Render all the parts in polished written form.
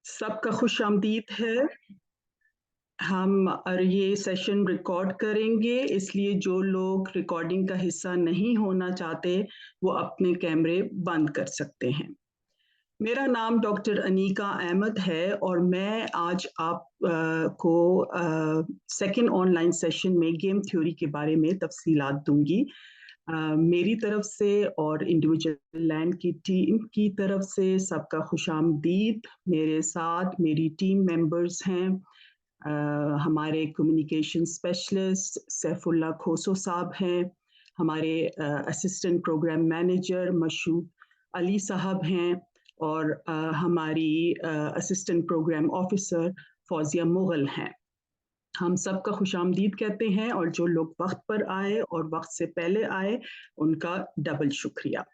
सबका खुश आमदीद है। हम और ये सेशन रिकॉर्ड करेंगे, इसलिए जो लोग रिकॉर्डिंग का हिस्सा नहीं होना चाहते वो अपने कैमरे बंद कर सकते हैं। मेरा नाम डॉक्टर अनीका अहमद है और मैं आज आप को सेकेंड ऑनलाइन सेशन में गेम थ्योरी के बारे में तफसीलात दूंगी। मेरी तरफ से और इंडिविजुअल लैंड की टीम की तरफ से सबका खुशामदीद। मेरे साथ मेरी टीम मेंबर्स हैं, हमारे कम्युनिकेशन स्पेशलिस्ट सैफुल्ला खोसो साहब हैं, हमारे assistant programme manager Mashhood Ali साहब हैं और हमारी assistant programme officer Fauzia Mughal हैं। हम सबका खुशामदीद कहते हैं और जो लोग वक्त पर आए और वक्त से पहले आए उनका डबल शुक्रिया।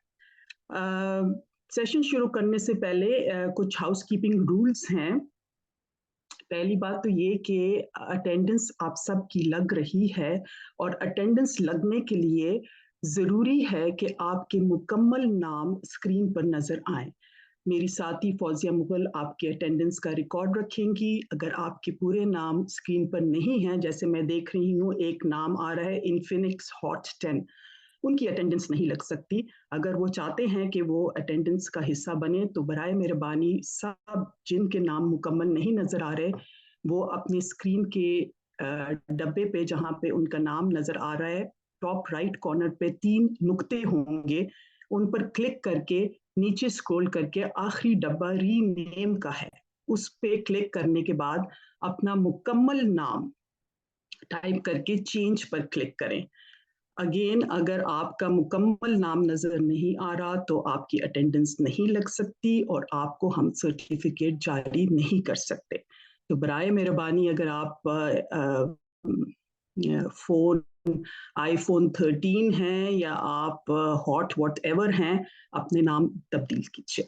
सेशन शुरू करने से पहले कुछ हाउसकीपिंग रूल्स हैं। पहली बात तो ये कि अटेंडेंस आप सब की लग रही है और अटेंडेंस लगने के लिए ज़रूरी है कि आपके मुकम्मल नाम स्क्रीन पर नज़र आए। मेरी साथी फौजिया मुगल आपके अटेंडेंस का रिकॉर्ड रखेंगी। अगर आपके पूरे नाम स्क्रीन पर नहीं हैं, जैसे मैं देख रही हूँ एक नाम आ रहा है इन्फिनिक्स हॉट 10, उनकी अटेंडेंस नहीं लग सकती। अगर वो चाहते हैं कि वो अटेंडेंस का हिस्सा बने तो बराए मेहरबानी सब जिनके नाम मुकम्मल नहीं नज़र आ रहे वो अपनी स्क्रीन के डब्बे पे जहाँ पे उनका नाम नज़र आ रहा है टॉप राइट कॉर्नर पे 3 नुक्ते होंगे, उन पर क्लिक करके नीचे स्क्रॉल करके आखिरी डब्बा रीनेम का है, उस पे क्लिक करने के बाद अपना मुकम्मल नाम टाइप करके चेंज पर क्लिक करें। अगेन अगर आपका मुकम्मल नाम नज़र नहीं आ रहा तो आपकी अटेंडेंस नहीं लग सकती और आपको हम सर्टिफिकेट जारी नहीं कर सकते। तो बराए मेहरबानी अगर आप फ़ोन आईफोन 13 हैं या आप हॉट वॉट एवर हैं, अपने नाम तब्दील कीजिए।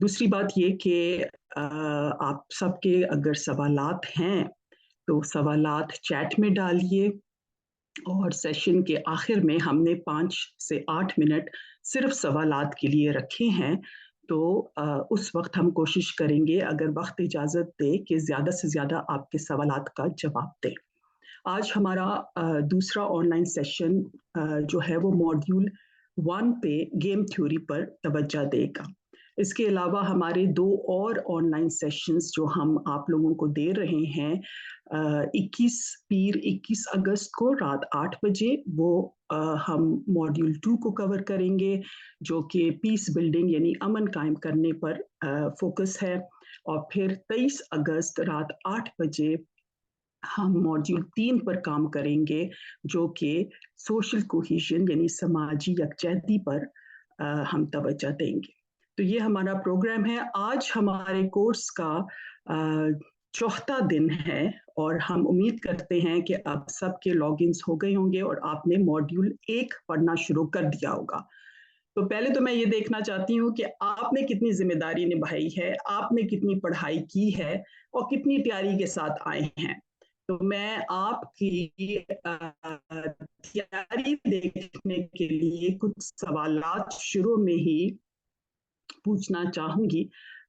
दूसरी बात ये कि आप सबके अगर सवालात हैं तो सवालात चैट में डालिए और सेशन के आखिर में हमने 5 से 8 मिनट सिर्फ सवालात के लिए रखे हैं। तो उस वक्त हम कोशिश करेंगे अगर वक्त इजाज़त दे कि ज़्यादा से ज़्यादा आपके सवालात का जवाब दें। आज हमारा दूसरा ऑनलाइन सेशन जो है वो मॉड्यूल 1 पे गेम थ्योरी पर तवज्जो देगा। इसके अलावा हमारे 2 और ऑनलाइन सेशंस जो हम आप लोगों को दे रहे हैं 21 अगस्त को रात 8 बजे वो हम मॉड्यूल 2 को कवर करेंगे जो कि पीस बिल्डिंग यानी अमन कायम करने पर फोकस है और फिर 23 अगस्त रात 8 बजे हम मॉड्यूल 3 पर काम करेंगे जो कि सोशल कोहेजन यानी समाजी यकजहती पर हम तवज्जो देंगे। तो ये हमारा प्रोग्राम है। आज हमारे कोर्स का चौथा दिन है और हम उम्मीद करते हैं कि अब सबके लॉगिन्स हो गए होंगे और आपने मॉड्यूल 1 पढ़ना शुरू कर दिया होगा। तो पहले तो मैं ये देखना चाहती हूँ कि आपने कितनी जिम्मेदारी निभाई है, आपने कितनी पढ़ाई की है और कितनी तैयारी के साथ आए हैं। तो मैं आपकी तैयारी देखने के लिए कुछ सवालात शुरू में ही पूछना चाहूंगी।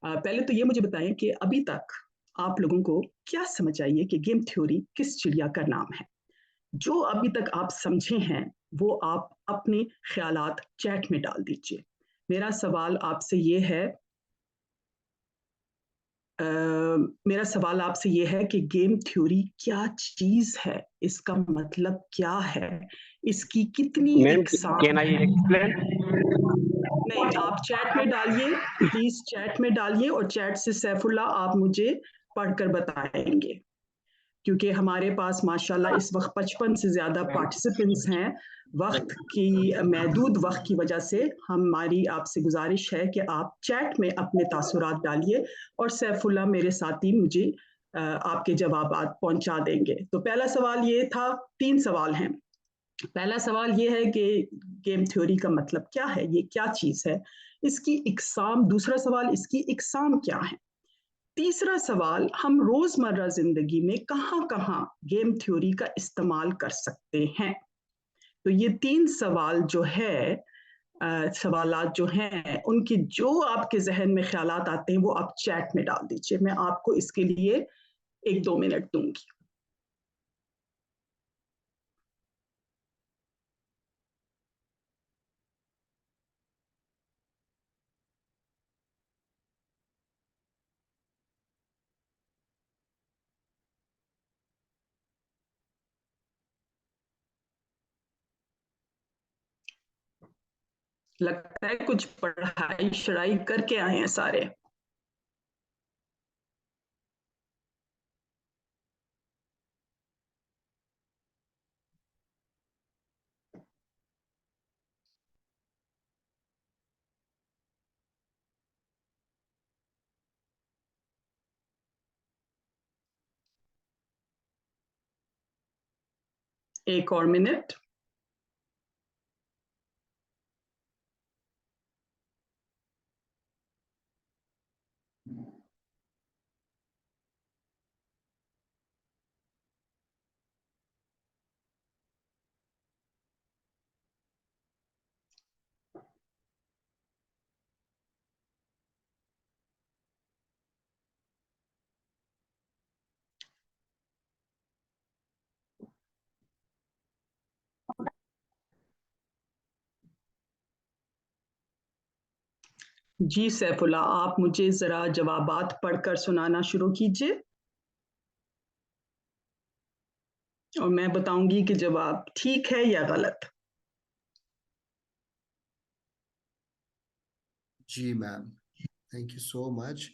पहले तो ये मुझे बताएं कि अभी तक आप लोगों को क्या समझ आई है कि गेम थ्योरी किस चिड़िया का नाम है। जो अभी तक आप समझे हैं वो आप अपने ख्यालात चैट में डाल दीजिए। मेरा सवाल आपसे ये है मेरा सवाल आपसे ये है कि गेम थ्योरी क्या चीज है, इसका मतलब क्या है, इसकी कितनी मैम, कैन इकसाम आई है। एक्सप्लेन? नहीं, आप चैट में डालिए, प्लीज चैट में डालिए और चैट से सैफुल्ला आप मुझे पढ़कर बताएंगे क्योंकि हमारे पास माशाल्लाह इस वक्त 55 से ज़्यादा पार्टिसिपेंट्स हैं। वक्त की महदूद वक्त की वजह से हमारी आपसे गुजारिश है कि आप चैट में अपने तासुरात डालिए और सैफुल्ला मेरे साथी मुझे आपके जवाब पहुंचा देंगे। तो पहला सवाल ये था, 3 सवाल हैं। पहला सवाल ये है कि गेम थ्योरी का मतलब क्या है, ये क्या चीज़ है, इसकी इकसाम। दूसरा सवाल, इसकी इकसाम क्या है। तीसरा सवाल, हम रोजमर्रा जिंदगी में कहाँ कहाँ गेम थ्योरी का इस्तेमाल कर सकते हैं। तो ये 3 सवाल जो है सवालात जो हैं, उनकी जो आपके जहन में ख्यालात आते हैं वो आप चैट में डाल दीजिए। मैं आपको इसके लिए 1-2 मिनट दूंगी। लगता है कुछ पढ़ाई शढ़ाई करके आए हैं सारे। एक और मिनट। जी सैफुल्ला, आप मुझे जरा जवाबात पढ़कर सुनाना शुरू कीजिए और मैं बताऊंगी कि जवाब ठीक है या गलत। जी ma'am, thank you so much.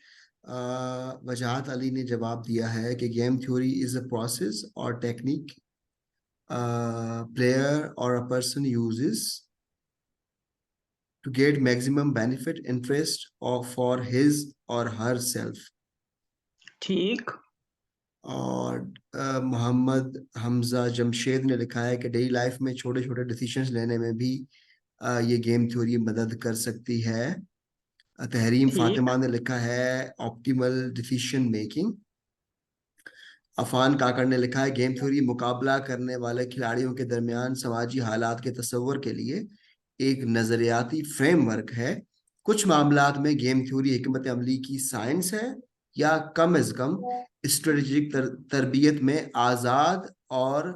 Wajahat Ali ने जवाब दिया है कि game theory is a process और technique player or a person uses to get maximum benefit interest or for his or herself। ठीक। और मोहम्मद हमजा जमशेद ने लिखा है कि डेली लाइफ में छोटे छोटे डिसीजंस लेने में भी ये गेम थ्योरी मदद कर सकती है। तहरीम ठीक। फातिमा ने लिखा है ऑप्टिमल डिसीजन मेकिंग। अफान काकड़ ने लिखा है गेम थ्योरी मुकाबला करने वाले खिलाड़ियों के दरमियान समाजी हालात के तस्वर के लिए एक नजरियाती फ्रेमवर्क है। कुछ मामलात में गेम थ्योरी हिकमत अमली की साइंस है या कम अज कम स्ट्रेटेजिक तरबियत में आजाद और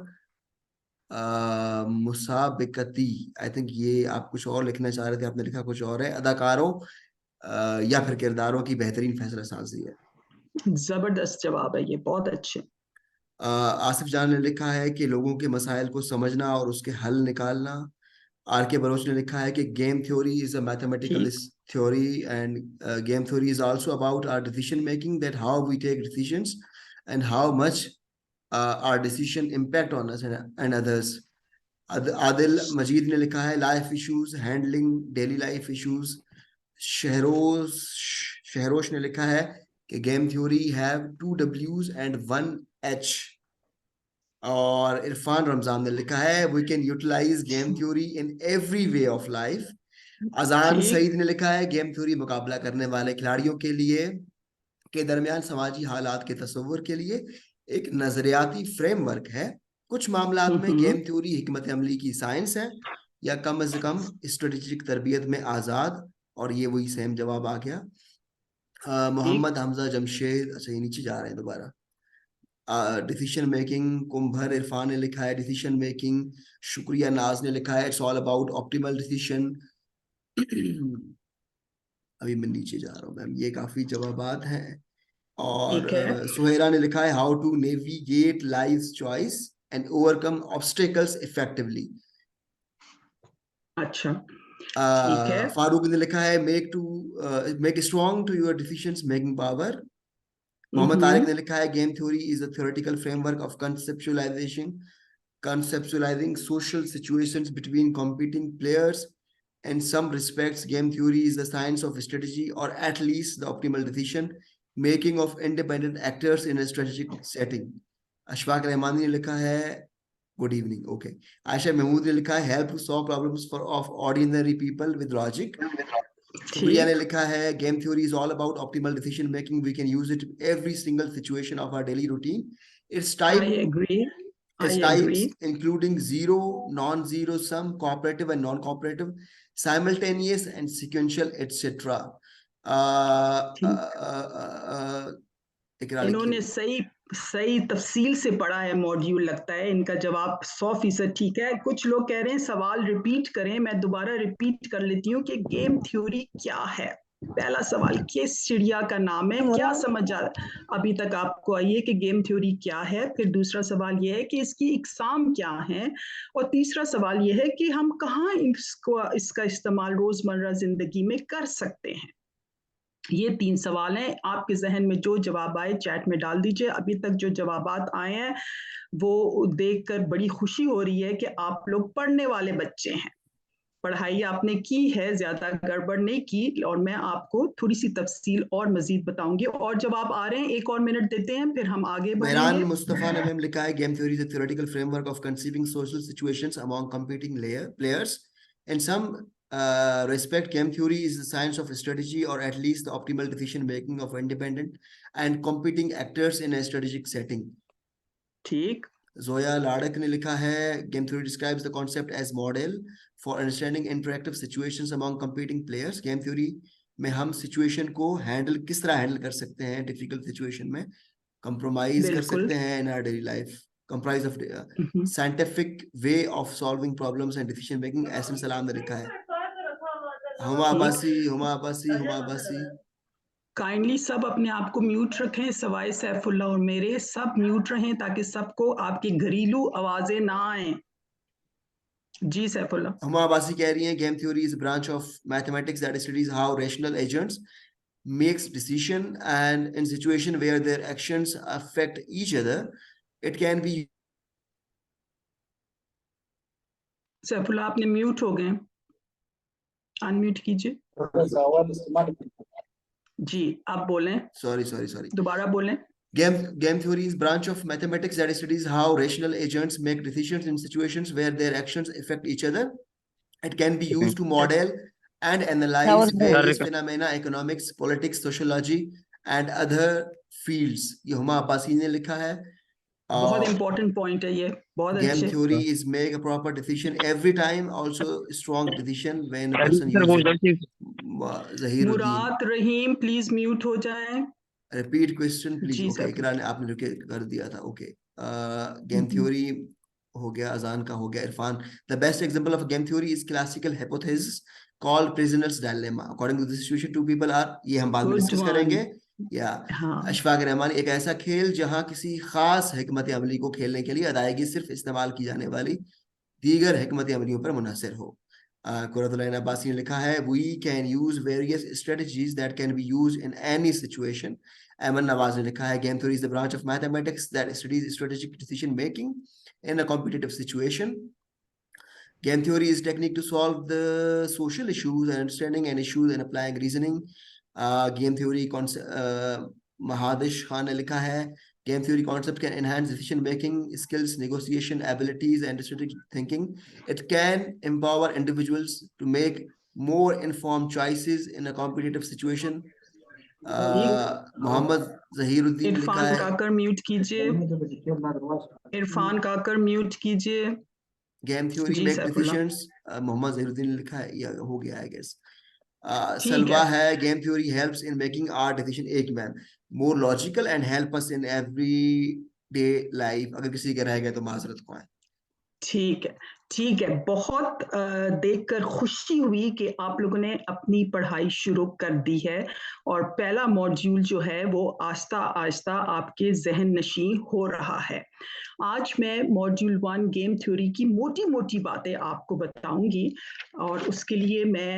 मुसाबिकती। आई थिंक ये आप कुछ और लिखना चाह रहे थे, आपने लिखा कुछ और है। अदाकारों या फिर किरदारों की बेहतरीन फैसला साजी है। जबरदस्त जवाब है ये, बहुत अच्छे। आसिफ जान ने लिखा है कि लोगों के मसाइल को समझना और उसके हल निकालना। आर के बलोच ने लिखा है कि game theory is a mathematical ठीक। theory and game theory is also about our decision making, that how we take decisions and how much our decision impact on us and others। Adil Majeed ने लिखा है life issues handling daily life issues. Shahroz शहरोश ने लिखा है कि game theory have 2 W's and 1 H। और इरफान रमजान ने लिखा है we can utilise game theory in every way of life. Azan ठीक। सईद ने लिखा है गेम थ्योरी मुकाबला करने वाले खिलाड़ियों के लिए के दरमियान समाजी हालात के तस्वुर के लिए एक नजरियाती फ्रेमवर्क है। कुछ मामलात में गेम थ्योरी हिकमत अमली की साइंस है या कम अज कम स्ट्रेटेजिक तरबियत में आजाद। और ये वही सेम जवाब आ गया। ठीक। मोहम्मद हमजा जमशेद, अच्छा ये नीचे जा रहे हैं दोबारा। डिसीजन मेकिंग कुंभर इरफान ने लिखा है डिसीजन मेकिंग। शुक्रिया नाज ने लिखा है it's all about optimal decision. अभी मैं नीचे जा रहा हूँ मैम, ये काफी जवाबात हैं। और ठीक है। सुहेरा ने लिखा है how to navigate life choice and overcome obstacles effectively. अच्छा। ठीक है। फारूक ने लिखा है make strong to your decisions making power. Mohammad Tariq ने लिखा है game theory is a theoretical framework of conceptualizing social situations between competing players. In some respects, game theory is the science of strategy, or at least the optimal decision making of independent actors in a strategic setting। Ashfaq Rahmani ने लिखा है good evening okay. Ayesha Mahmood ने लिखा है help to solve problems for of ordinary people with logic. Shukriya ने ठीक। लिखा है game theory is all about optimal decision making, we can use it every single situation of our daily routine. It's type I agree. as I types agree. including zero, non-zero sum, cooperative and non-cooperative, simultaneous and sequential, etc. ठीक, इकरा इन्होंने लिखिए। सही सही तफसील से पढ़ा है module, लगता है इनका जवाब 100% ठीक है। कुछ लोग कह रहे हैं सवाल रिपीट करें, मैं दोबारा रिपीट कर लेती हूँ कि गेम थ्योरी क्या है। पहला सवाल, किस चिड़िया का नाम है? क्या समझ आ अभी तक आपको आई है कि गेम थ्योरी क्या है? फिर दूसरा सवाल यह है कि इसकी इकसाम क्या है, और तीसरा सवाल यह है कि हम कहाँ इसका इस्तेमाल रोजमर्रा जिंदगी में कर सकते हैं। ये 3 सवाल हैं, आपके ज़हन में जो जवाब आए चैट में डाल दीजिए। अभी तक जो जवाबात आए हैं, वो देखकर बड़ी खुशी हो रही है कि आप लोग पढ़ने वाले बच्चे हैं। पढ़ाई आपने की है, ज़्यादा गड़बड़ नहीं की, और मैं आपको थोड़ी-सी तफ़सील और मज़ीद बताऊँगी। और जवाब आ रहे हैं, 1 और मिनट देते हैं, फिर हम आगे मेहरान बढ़ेंगे। मुस्तफा ने मैम लिखा है, game theory is a theoretical framework of conceiving social situations among competing players. In some respect, game theory is the science of strategy, or at least the optimal decision making of independent and competing actors in a strategic setting. ठीक, Zoya Ladak ने लिखा है, game theory describes the concept as model for understanding interactive situations among competing players. Game theory में हम situation को handle किस तरह handle कर सकते हैं difficult situation में, compromise कर बिल्कुल। सकते हैं in our daily life, comprise of उहुँ। scientific way of solving problems and decision making. Ehsan सलाम ने लिखा है। हुमा ठीक। अब्बासी, हुमा अब्बासी, हुमा अब्बासी। काइंडली सब अपने आप को म्यूट रखें, सवाए सैफुल्ला और मेरे सब म्यूट रहें, ताकि सबको आपकी घरेलू आवाज़ें ना आएँ। जी सैफुल्ला। हुमा अब्बासी कह रही हैं, game theory is a branch of mathematics that studies how rational agents makes decision, and in situation where their actions affect each other, it can be Saifullah आपने म्यूट हो गए, अनम्यूट कीजिए। जी, आप बोलें, sorry. दोबारा बोलें। Game theory is branch of mathematics that studies how rational agents make decisions in situations where their actions affect each other. It can be used to model and analyze various phenomena, economics, politics, sociology, and other fields. ये हुमा अब्बासी ने लिखा है। बहुत important point है ये, बहुत Game अच्छे। theory is make a proper decision every time, also strong decision when a person uses it. Zahiruddin, Murad Rahim please mute हो जाएं। repeat question please. Ji Okay, Saifullah. इकरा ने आपने कर दिया था। Okay, game theory हो गया, अजान का हो गया। Irfan, the best example of game theory is classical hypothesis called prisoner's dilemma. According to this situation, two people are, ये हम बाद में गुड डिस्कस वन। करेंगे। या हाँ, अशफाक रहमान, एक ऐसा खेल जहां किसी खास हिकमत अमली को खेलने के लिए अदायगी सिर्फ इस्तेमाल की जाने वाली दीगर हिकमत अमलियों पर मुनहसर हो। कुरतुल अब्बासी ने लिखा है, we can use various strategies that can be used in any situation. Ahmad Nawaz ने लिखा है, game theory is the branch of mathematics that studies strategic decision making in a competitive situation. Game theory is technique to solve the social issues and understanding and issues and applying reasoning. Game theory concept, Mahadish Khan ने लिखा है, game theory concept can enhance decision making skills, negotiation abilities, and strategic thinking. It can empower individuals to make more informed choices in a competitive situation. Mohammad Zahiruddin ने लिखा इरफान है, काकर mute कीजिए, इरफान काकर mute कीजिए। Game theory जी make Saifullah. Decisions. Mohammad Zahiruddin ने लिखा है, या हो गया आई गेस। ठीक सलवा है। है, game theory helps in making our decision एक man more logical and help us in everyday life. अगर किसी के रह गए तो माजरत को है। ठीक है, ठीक है। बहुत देखकर खुशी हुई कि आप लोगों ने अपनी पढ़ाई शुरू कर दी है, और पहला मॉड्यूल जो है वो आहिस्ता-आहिस्ता आपके ज़हन नशीं हो रहा है। आज मैं मॉड्यूल 1 गेम थ्योरी की मोटी-मोटी बातें आपको बताऊँगी, और उसके लिए मैं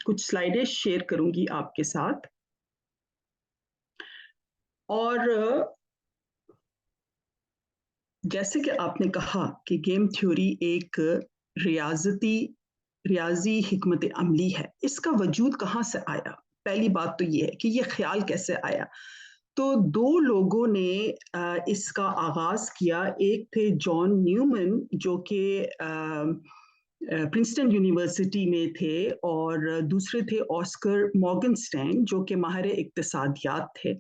कुछ स्लाइडें शेयर करूँगी आपके साथ। और जैसे कि आपने कहा कि गेम थ्योरी एक रियाज़ी हिकमत अमली है। इसका वजूद कहाँ से आया? पहली बात तो ये है कि ये ख़्याल कैसे आया? तो 2 लोगों ने इसका आगाज़ किया। एक थे जॉन न्यूमैन, जो कि प्रिंसटन यूनिवर्सिटी में थे, और दूसरे थे ऑस्कर मॉर्गनस्टर्न, जो कि माहिर इक़्तिसादियात थे।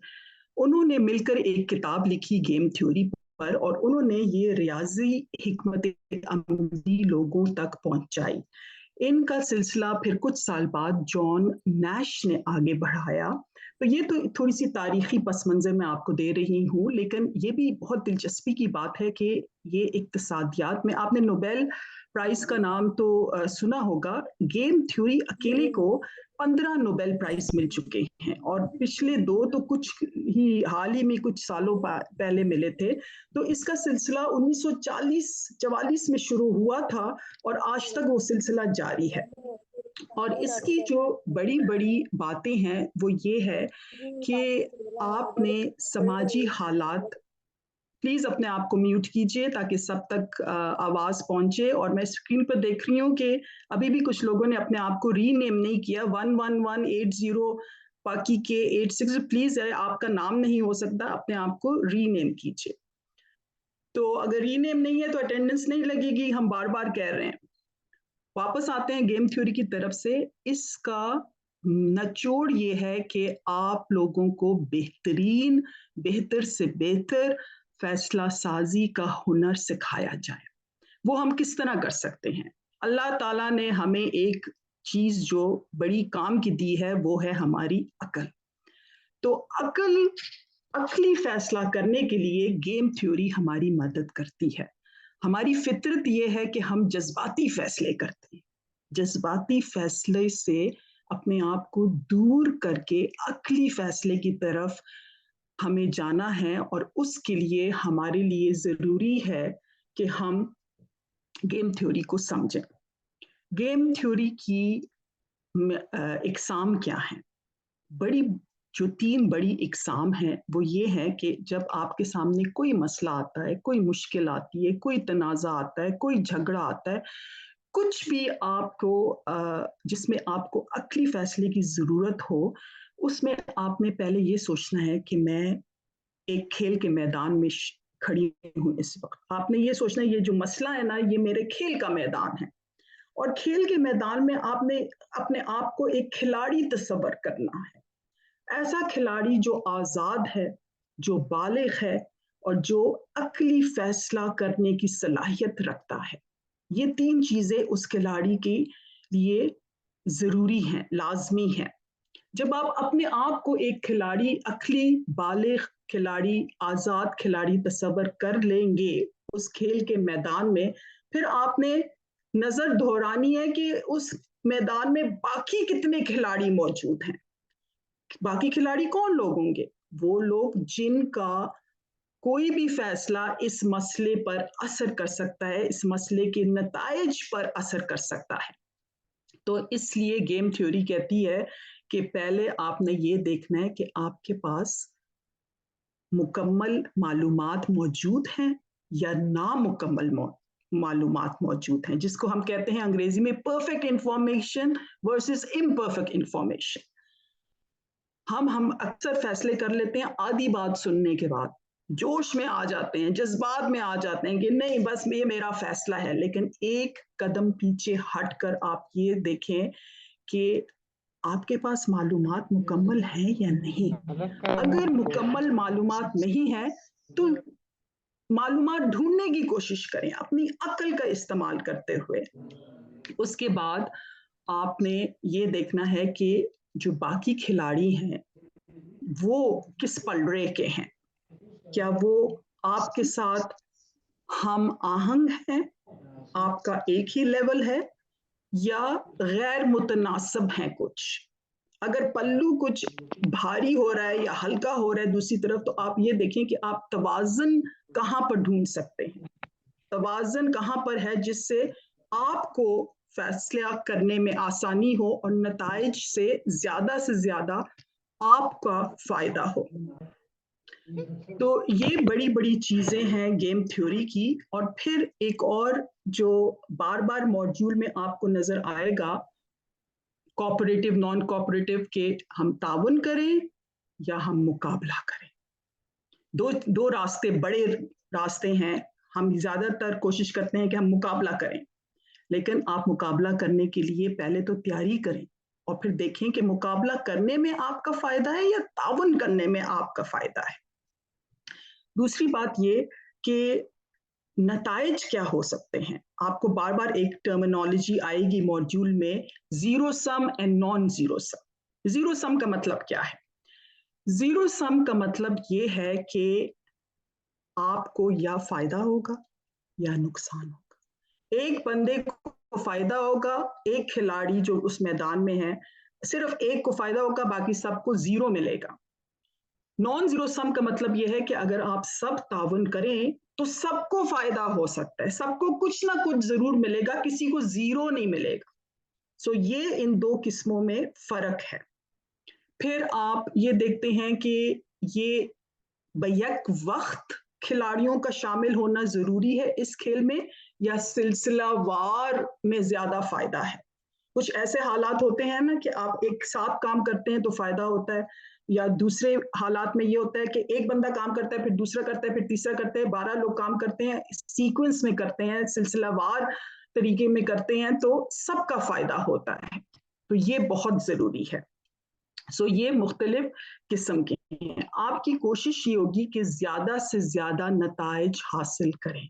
उन्होंने मिलकर एक किताब लिखी गेम थ्योरी पर, और उन्होंने ये रियाजी हिकमत अमली लोगों तक पहुंचाई। इनका सिलसिला फिर कुछ साल बाद जॉन नैश ने आगे बढ़ाया। तो ये तो थोड़ी सी तारीखी पस मंजर मैं आपको दे रही हूँ, लेकिन ये भी बहुत दिलचस्पी की बात है कि ये इक्तिसादियात में, आपने नोबेल प्राइज का नाम तो सुना होगा। गेम थ्योरी अकेले को 15 नोबेल प्राइज मिल चुके हैं, और पिछले 2 तो कुछ ही हाल ही में कुछ सालों पहले मिले थे। तो इसका सिलसिला 1944 में शुरू हुआ था और आज तक वो सिलसिला जारी है। और इसकी जो बड़ी बड़ी बातें हैं वो ये है कि आपने समाजी हालात, प्लीज अपने आप को म्यूट कीजिए ताकि सब तक आवाज पहुंचे। और मैं स्क्रीन पर देख रही हूँ कि अभी भी कुछ लोगों ने अपने आप को रीनेम नहीं किया। 11180 बाकी के 86, प्लीज आपका नाम नहीं हो सकता, अपने आप को रीनेम कीजिए। तो अगर रीनेम नहीं है तो अटेंडेंस नहीं लगेगी, हम बार बार कह रहे हैं। वापस आते हैं गेम थ्योरी की तरफ से। इसका नचोड़ ये है कि आप लोगों को बेहतर से बेहतर फैसला साजी का हुनर सिखाया जाए। वो हम किस तरह कर सकते हैं? अल्लाह ताला ने हमें एक चीज जो बड़ी काम की दी है, वो है हमारी अकल। तो अकली फैसला करने के लिए गेम थ्योरी हमारी मदद करती है। हमारी फितरत ये है कि हम जज्बाती फैसले करते हैं। जज्बाती फैसले से अपने आप को दूर करके अकली फैसले की तरफ हमें जाना है, और उसके लिए हमारे लिए जरूरी है कि हम गेम थ्योरी को समझें। गेम थ्योरी की इकसाम क्या है? बड़ी जो 3 बड़ी इकसाम है वो ये है कि जब आपके सामने कोई मसला आता है, कोई मुश्किल आती है, कोई तनाज़ा आता है, कोई झगड़ा आता है, कुछ भी आपको जिसमें आपको अकली फैसले की ज़रूरत हो, उसमें आपने पहले ये सोचना है कि मैं एक खेल के मैदान में खड़ी हूँ इस वक्त। आपने ये सोचना है ये जो मसला है ना, ये मेरे खेल का मैदान है। और खेल के मैदान में आपने अपने आप को एक खिलाड़ी तस्वर करना है। ऐसा खिलाड़ी जो आजाद है, जो बालिग है, और जो अकली फैसला करने की सलाहियत रखता है। ये 3 चीजें उस खिलाड़ी के लिए जरूरी हैं, लाजमी है। जब आप अपने आप को एक खिलाड़ी, अकली बालिग खिलाड़ी, आजाद खिलाड़ी तस्वर कर लेंगे उस खेल के मैदान में, फिर आपने नजर दोहरानी है कि उस मैदान में बाकी कितने खिलाड़ी मौजूद हैं। बाकी खिलाड़ी कौन लोग होंगे? वो लोग जिनका कोई भी फैसला इस मसले पर असर कर सकता है, इस मसले के नताइज पर असर कर सकता है। तो इसलिए गेम थ्योरी कहती है कि पहले आपने ये देखना है कि आपके पास मुकम्मल मालूमात मौजूद हैं या नामुकम्मल मालूमात मौजूद हैं, जिसको हम कहते हैं अंग्रेजी में perfect information versus imperfect information. हम अक्सर फैसले कर लेते हैं आधी बात सुनने के बाद, जोश में आ जाते हैं, जज्बात में आ जाते हैं कि नहीं बस ये मेरा फैसला है। लेकिन एक कदम पीछे हटकर आप ये देखें कि आपके पास मालूमात मुकम्मल है या नहीं। अगर मुकम्मल मालूमात नहीं है तो मालूमात ढूंढने की कोशिश करें अपनी अक्ल का इस्तेमाल करते हुए। उसके बाद आपने ये देखना है कि जो बाकी खिलाड़ी हैं वो किस पलड़े के हैं। क्या वो आपके साथ हम आहंग हैं, आपका एक ही लेवल है, या गैर मुतनासिब हैं कुछ? अगर पल्लू कुछ भारी हो रहा है या हल्का हो रहा है दूसरी तरफ, तो आप ये देखें कि आप तवाज़न कहाँ पर ढूंढ सकते हैं। तवाज़न कहाँ पर है जिससे आपको फैसला करने में आसानी हो और नताइज से ज्यादा आपका फायदा हो। तो ये बड़ी बड़ी चीजें हैं गेम थ्योरी की। और फिर एक और जो बार बार मॉड्यूल में आपको नजर आएगा, कोऑपरेटिव नॉन कोऑपरेटिव के हम ताउन करें या हम मुकाबला करें। दो रास्ते, बड़े रास्ते हैं। हम ज्यादातर कोशिश करते हैं कि हम मुकाबला करें, लेकिन आप मुकाबला करने के लिए पहले तो तैयारी करें। और फिर देखें कि मुकाबला करने में आपका फायदा है या ताउन करने में आपका फायदा है। दूसरी बात ये कि नताइज क्या हो सकते हैं। आपको बार बार एक टर्मिनोलॉजी आएगी मॉड्यूल में, zero sum and non zero sum. Zero sum का मतलब क्या है? जीरो सम का मतलब ये है कि आपको या फायदा होगा या नुकसान होगा। एक बंदे को फायदा होगा, एक खिलाड़ी जो उस मैदान में है, सिर्फ एक को फायदा होगा, बाकी सबको जीरो मिलेगा। नॉन जीरो सम का मतलब यह है कि अगर आप सब ताउन करें तो सबको फायदा हो सकता है, सबको कुछ ना कुछ जरूर मिलेगा, किसी को जीरो नहीं मिलेगा। सो ये इन दो किस्मों में फर्क है। फिर आप ये देखते हैं कि ये बैक वक्त खिलाड़ियों का शामिल होना जरूरी है इस खेल में, या सिलसिलावार में ज्यादा फायदा है। कुछ ऐसे हालात होते हैं ना कि आप एक साथ काम करते हैं तो फायदा होता है, या दूसरे हालात में ये होता है कि एक बंदा काम करता है, फिर दूसरा करता है, फिर तीसरा करता है, 12 लोग काम करते हैं, सीक्वेंस में करते हैं, सिलसिलावार तरीके में करते हैं, तो सबका फायदा होता है। तो ये बहुत जरूरी है। सो ये मुख्तलिफ किस्म के हैं। आपकी कोशिश ये होगी कि ज्यादा से ज्यादा नताइज हासिल करें,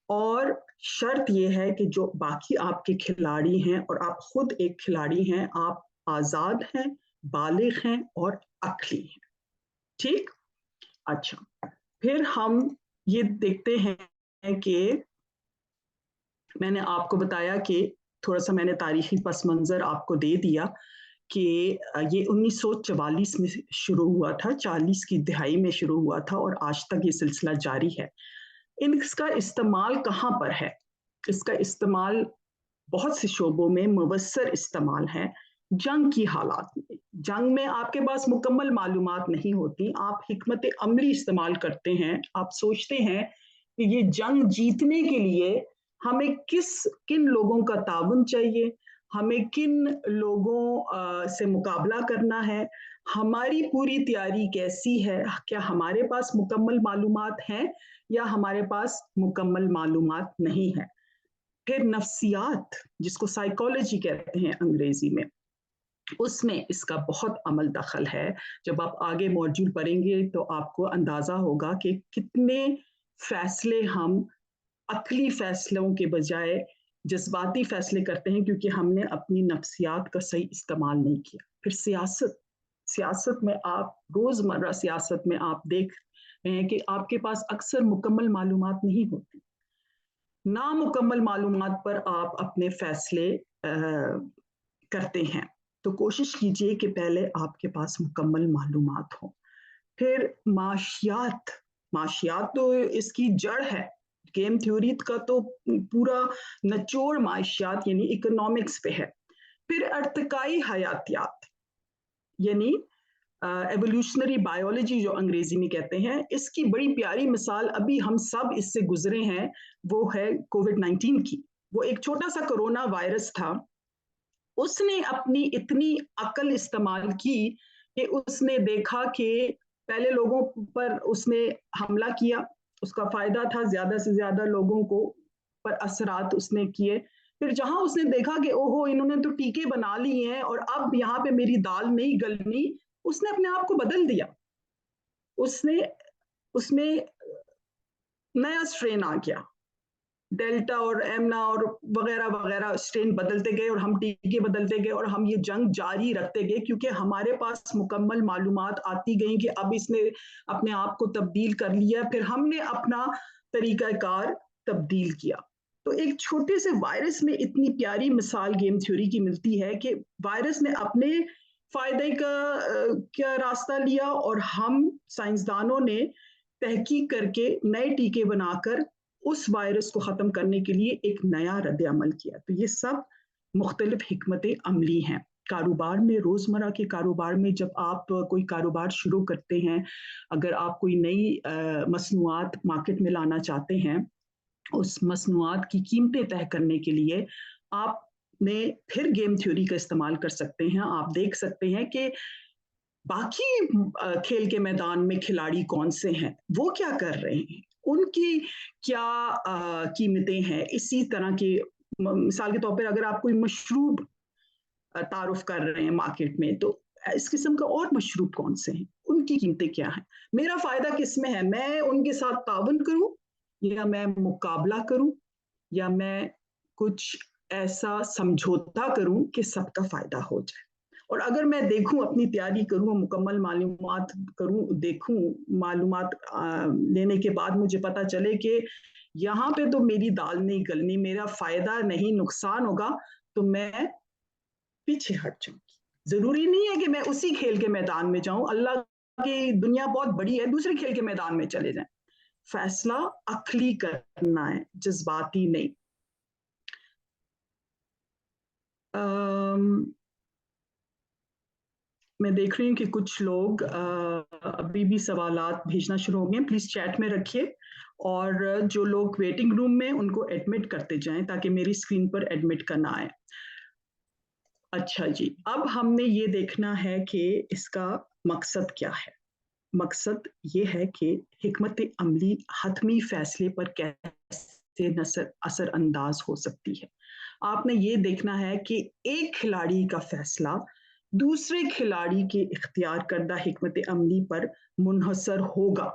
और शर्त यह है कि जो बाकी आपके खिलाड़ी हैं और आप खुद एक खिलाड़ी हैं, आप आजाद हैं, बालिग हैं और अक्ली हैं। ठीक? अच्छा, फिर हम ये देखते हैं कि मैंने आपको बताया कि थोड़ा सा मैंने तारीखी पस मंजर आपको दे दिया कि ये 1944 में शुरू हुआ था, 40 की दिहाई में शुरू हुआ था और आज तक ये सिलसिला जारी है। इसका इस्तेमाल कहाँ पर है? इसका इस्तेमाल बहुत से शोबों में मुवस्सर इस्तेमाल है। जंग की हालात में, जंग में आपके पास मुकम्मल मालूमात नहीं होती, आप हिकमत अमली इस्तेमाल करते हैं। आप सोचते हैं कि ये जंग जीतने के लिए हमें किन लोगों का ताउन चाहिए, हमें किन लोगों से मुकाबला करना है, हमारी पूरी तैयारी कैसी है, क्या हमारे पास मुकम्मल मालूमात हैं या हमारे पास मुकम्मल मालूमात नहीं है। फिर नफ्सियात, जिसको साइकोलॉजी कहते हैं अंग्रेजी में, उसमें इसका बहुत अमल दखल है। जब आप आगे मॉड्यूल पढ़ेंगे तो आपको अंदाजा होगा कि कितने फैसले हम अक्ली फैसलों के बजाय जज्बाती फैसले करते हैं, क्योंकि हमने अपनी नफ्सियात का सही इस्तेमाल नहीं किया। फिर सियासत, सियासत में आप रोजमर्रा सियासत में आप देख रहे हैं कि आपके पास अक्सर मुकम्मल मालूमात नहीं होती। नामुकम्मल मालूमात पर आप अपने फैसले करते हैं। तो कोशिश कीजिए कि पहले आपके पास मुकम्मल मालूमात हो। फिर माशियात, माशियात तो इसकी जड़ है। गेम थ्योरी का तो पूरा निचोड़ माशियात यानी इकोनॉमिक्स पे है। फिर अर्तकाई हयातियात यानी एवोल्यूशनरी बायोलॉजी जो अंग्रेजी में कहते हैं, इसकी बड़ी प्यारी मिसाल अभी हम सब इससे गुजरे हैं, वो है कोविड-19 की। वो एक छोटा सा कोरोना वायरस था, उसने अपनी इतनी अकल इस्तेमाल की कि उसने देखा कि पहले लोगों पर उसने हमला किया, उसका फायदा था, ज्यादा से ज्यादा लोगों को पर असरात उसने किए। फिर जहां उसने देखा कि ओहो इन्होंने तो टीके बना लिए हैं और अब यहाँ पे मेरी दाल नहीं गलनी, उसने अपने आप को बदल दिया। उसने उसमें नया स्ट्रेन आ गया, डेल्टा और एमना और वगैरह वगैरह स्ट्रेन बदलते गए और हम टीके बदलते गए और हम ये जंग जारी रखते गए, क्योंकि हमारे पास मुकम्मल मालूमात आती गई कि अब इसने अपने आप को तब्दील कर लिया, फिर हमने अपना तरीकाकार तब्दील किया। तो एक छोटे से वायरस में इतनी प्यारी मिसाल गेम थ्योरी की मिलती है कि वायरस ने अपने फायदे का रास्ता लिया और हम साइंसदानों ने तहकीक करके नए टीके बनाकर उस वायरस को ख़त्म करने के लिए एक नया रद्द अमल किया। तो ये सब मुख्तलिफ हिकमत अमली हैं। कारोबार में, रोज़मर्रा के कारोबार में जब आप कोई कारोबार शुरू करते हैं, अगर आप कोई नई मसनूआत मार्केट में लाना चाहते हैं, उस मसनूआत की कीमतें तय करने के लिए आपने फिर गेम थ्योरी का इस्तेमाल कर सकते हैं। आप देख सकते हैं कि बाकी खेल के मैदान में खिलाड़ी कौन से हैं, वो क्या कर रहे हैं, उनकी क्या कीमतें हैं। इसी तरह की मिसाल के तौर पर अगर आप कोई मशरूब तारुफ कर रहे हैं मार्केट में, तो इस किस्म का और मशरूब कौन से हैं, उनकी कीमतें क्या हैं, मेरा फायदा किस में है, मैं उनके साथ ताउन करूं या मैं मुकाबला करूं या मैं कुछ ऐसा समझौता करूं कि सबका फायदा हो जाए। और अगर मैं देखूं, अपनी तैयारी करूं, मुकम्मल मालूमात करूं, देखूं मालूमात लेने के बाद मुझे पता चले कि यहाँ पे तो मेरी दाल नहीं गलनी, मेरा फायदा नहीं नुकसान होगा, तो मैं पीछे हट जाऊंगी। जरूरी नहीं है कि मैं उसी खेल के मैदान में जाऊं, अल्लाह की दुनिया बहुत बड़ी है, दूसरे खेल के मैदान में चले जाएं। फैसला अक्ली करना है, जज्बाती नहीं। मैं देख रही हूँ कि कुछ लोग अभी भी सवालात भेजना शुरू हो गए, प्लीज चैट में रखिए, और जो लोग वेटिंग रूम में उनको एडमिट करते जाएं ताकि मेरी स्क्रीन पर एडमिट करना आए। अच्छा जी, अब हमने ये देखना है कि इसका मकसद क्या है। मकसद ये है कि हिकमत अमली हतमी फैसले पर कैसे असरअंदाज हो सकती है। आपने ये देखना है कि एक खिलाड़ी का फैसला दूसरे खिलाड़ी के इख्तियार करदा हिकमत अमली पर मुनहसर होगा।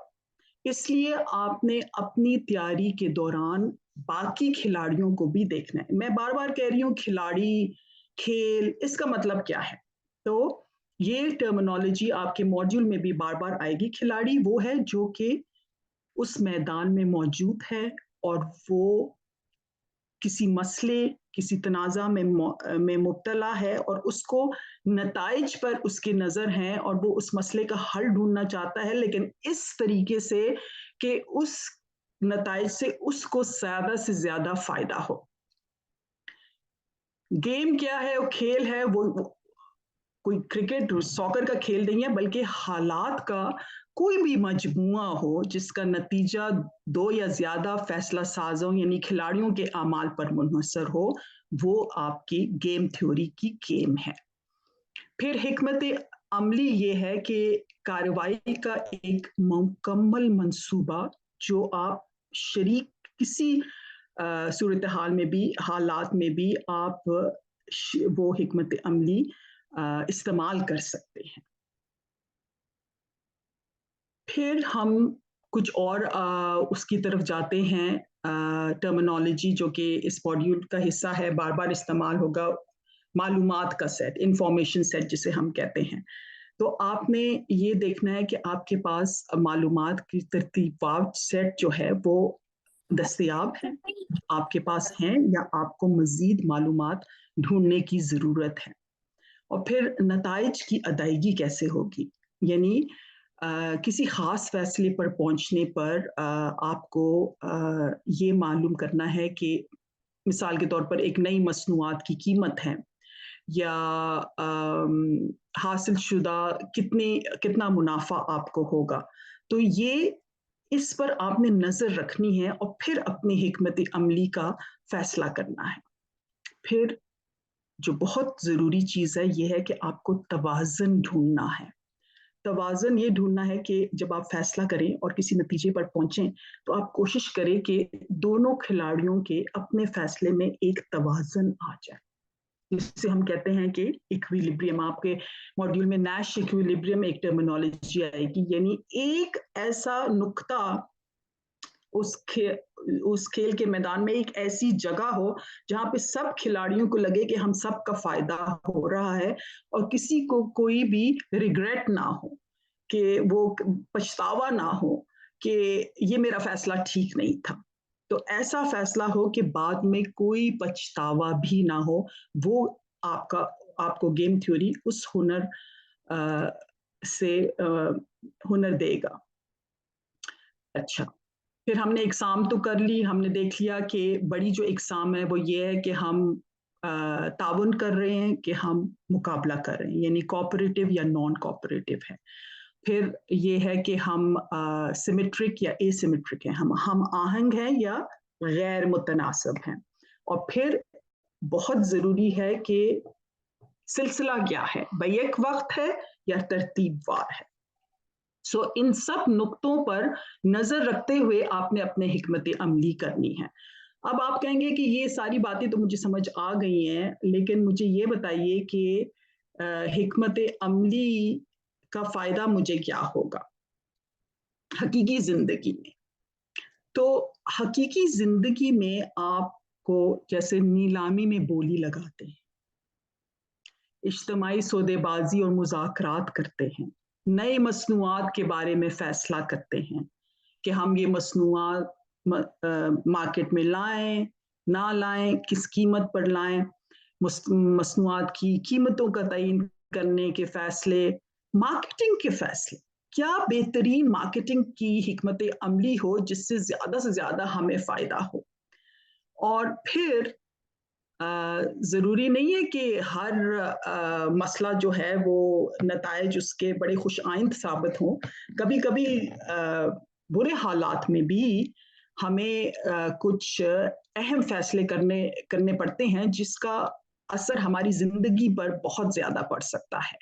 इसलिए आपने अपनी तैयारी के दौरान बाकी खिलाड़ियों को भी देखना है। मैं बार बार कह रही हूँ खिलाड़ी, खेल, इसका मतलब क्या है, तो ये टर्मिनोलॉजी आपके मॉड्यूल में भी बार बार आएगी। खिलाड़ी वो है जो कि उस मैदान में मौजूद है और वो किसी मसले, किसी तनाज़ा में मुब्तला है और उसको नताइज पर उसकी नज़र है और वो उस मसले का हल ढूंढना चाहता है, लेकिन इस तरीके से कि उस नताइज से उसको ज़्यादा से ज़्यादा फ़ायदा हो। गेम क्या है, वो खेल है, वो कोई क्रिकेट सॉकर का खेल नहीं है, बल्कि हालात का कोई भी मजमुआ हो जिसका नतीजा दो या ज्यादा फैसला साजों यानी खिलाड़ियों के अमाल पर मुनहसर हो, वो आपकी गेम थ्योरी की गेम है। फिर हिकमत अमली ये है कि कार्रवाई का एक मुकम्मल मंसूबा जो आप शरीक किसी सूरत हाल में भी, हालात में भी आप वो हिकमत अमली इस्तेमाल कर सकते हैं। फिर हम कुछ और उसकी तरफ जाते हैं, टर्मिनोलॉजी जो कि इस मॉड्यूल का हिस्सा है, बार बार इस्तेमाल होगा, मालूमात का सेट, इंफॉर्मेशन सेट जिसे हम कहते हैं। तो आपने ये देखना है कि आपके पास मालूमात की तरतीबात सेट जो है वो दस्तयाब है, आपके पास हैं, या आपको मजीद मालूमात ढूंढने की ज़रूरत है। और फिर नताइज की अदायगी कैसे होगी, यानी किसी ख़ास फैसले पर पहुंचने पर आपको ये मालूम करना है कि मिसाल के तौर पर एक नई मसनूआत की कीमत है या हासिल शुदा कितना मुनाफा आपको होगा, तो ये इस पर आपने नज़र रखनी है और फिर अपनी हिकमत अमली का फैसला करना है। फिर जो बहुत ज़रूरी चीज़ है ये है कि आपको तवाज़न ढूंढना है। तवाज़न ये ढूंढना है कि जब आप फैसला करें और किसी नतीजे पर पहुंचें, तो आप कोशिश करें कि दोनों खिलाड़ियों के अपने फैसले में एक तवाज़न आ जाए, जिसे हम कहते हैं कि इक्विलिब्रियम। आपके मॉड्यूल में नैश इक्विलिब्रियम एक टर्मिनोलॉजी आएगी, यानी एक ऐसा नुक्ता उस खेल के मैदान में, एक ऐसी जगह हो जहां पे सब खिलाड़ियों को लगे कि हम सब का फायदा हो रहा है और किसी को कोई भी रिग्रेट ना हो, कि वो पछतावा ना हो कि ये मेरा फैसला ठीक नहीं था। तो ऐसा फैसला हो कि बाद में कोई पछतावा भी ना हो, वो आपका आपको गेम थ्योरी उस से हुनर देगा। अच्छा, फिर हमने एग्ज़ाम तो कर ली, हमने देख लिया कि बड़ी जो एग्ज़ाम है वो ये है कि हम ताउन कर रहे हैं कि हम मुकाबला कर रहे हैं, यानी कोऑपरेटिव या नॉन कोऑपरेटिव है। फिर ये है कि हम सिमेट्रिक या एसिमेट्रिक हैं, हम आहंग हैं या गैर मुतनासिब हैं। और फिर बहुत ज़रूरी है कि सिलसिला क्या है, बैक वक्त है या तरतीबवार है। इन सब नुक्तों पर नजर रखते हुए आपने अपने हिकमत अमली करनी है। अब आप कहेंगे कि ये सारी बातें तो मुझे समझ आ गई हैं, लेकिन मुझे ये बताइए कि हिकमत अमली का फायदा मुझे क्या होगा हकीकी जिंदगी में। तो हकीकी जिंदगी में आपको जैसे नीलामी में बोली लगाते हैं, इज्तिमाई सौदेबाजी और मुज़ाकरात करते हैं, नए मसनूआत के बारे में फैसला करते हैं कि हम ये मसनूआत मार्केट में लाएं ना लाएं, किस कीमत पर लाएं, मसनूआत की कीमतों का तयन करने के फैसले, मार्केटिंग के फैसले, क्या बेहतरीन मार्केटिंग की हिकमत अमली हो जिससे ज़्यादा से ज़्यादा हमें फ़ायदा हो। और फिर ज़रूरी नहीं है कि हर मसला जो है वो नताइज उसके बड़े खुश आइंद साबित हों। कभी कभी बुरे हालात में भी हमें कुछ अहम फैसले करने करने पड़ते हैं जिसका असर हमारी ज़िंदगी पर बहुत ज़्यादा पड़ सकता है।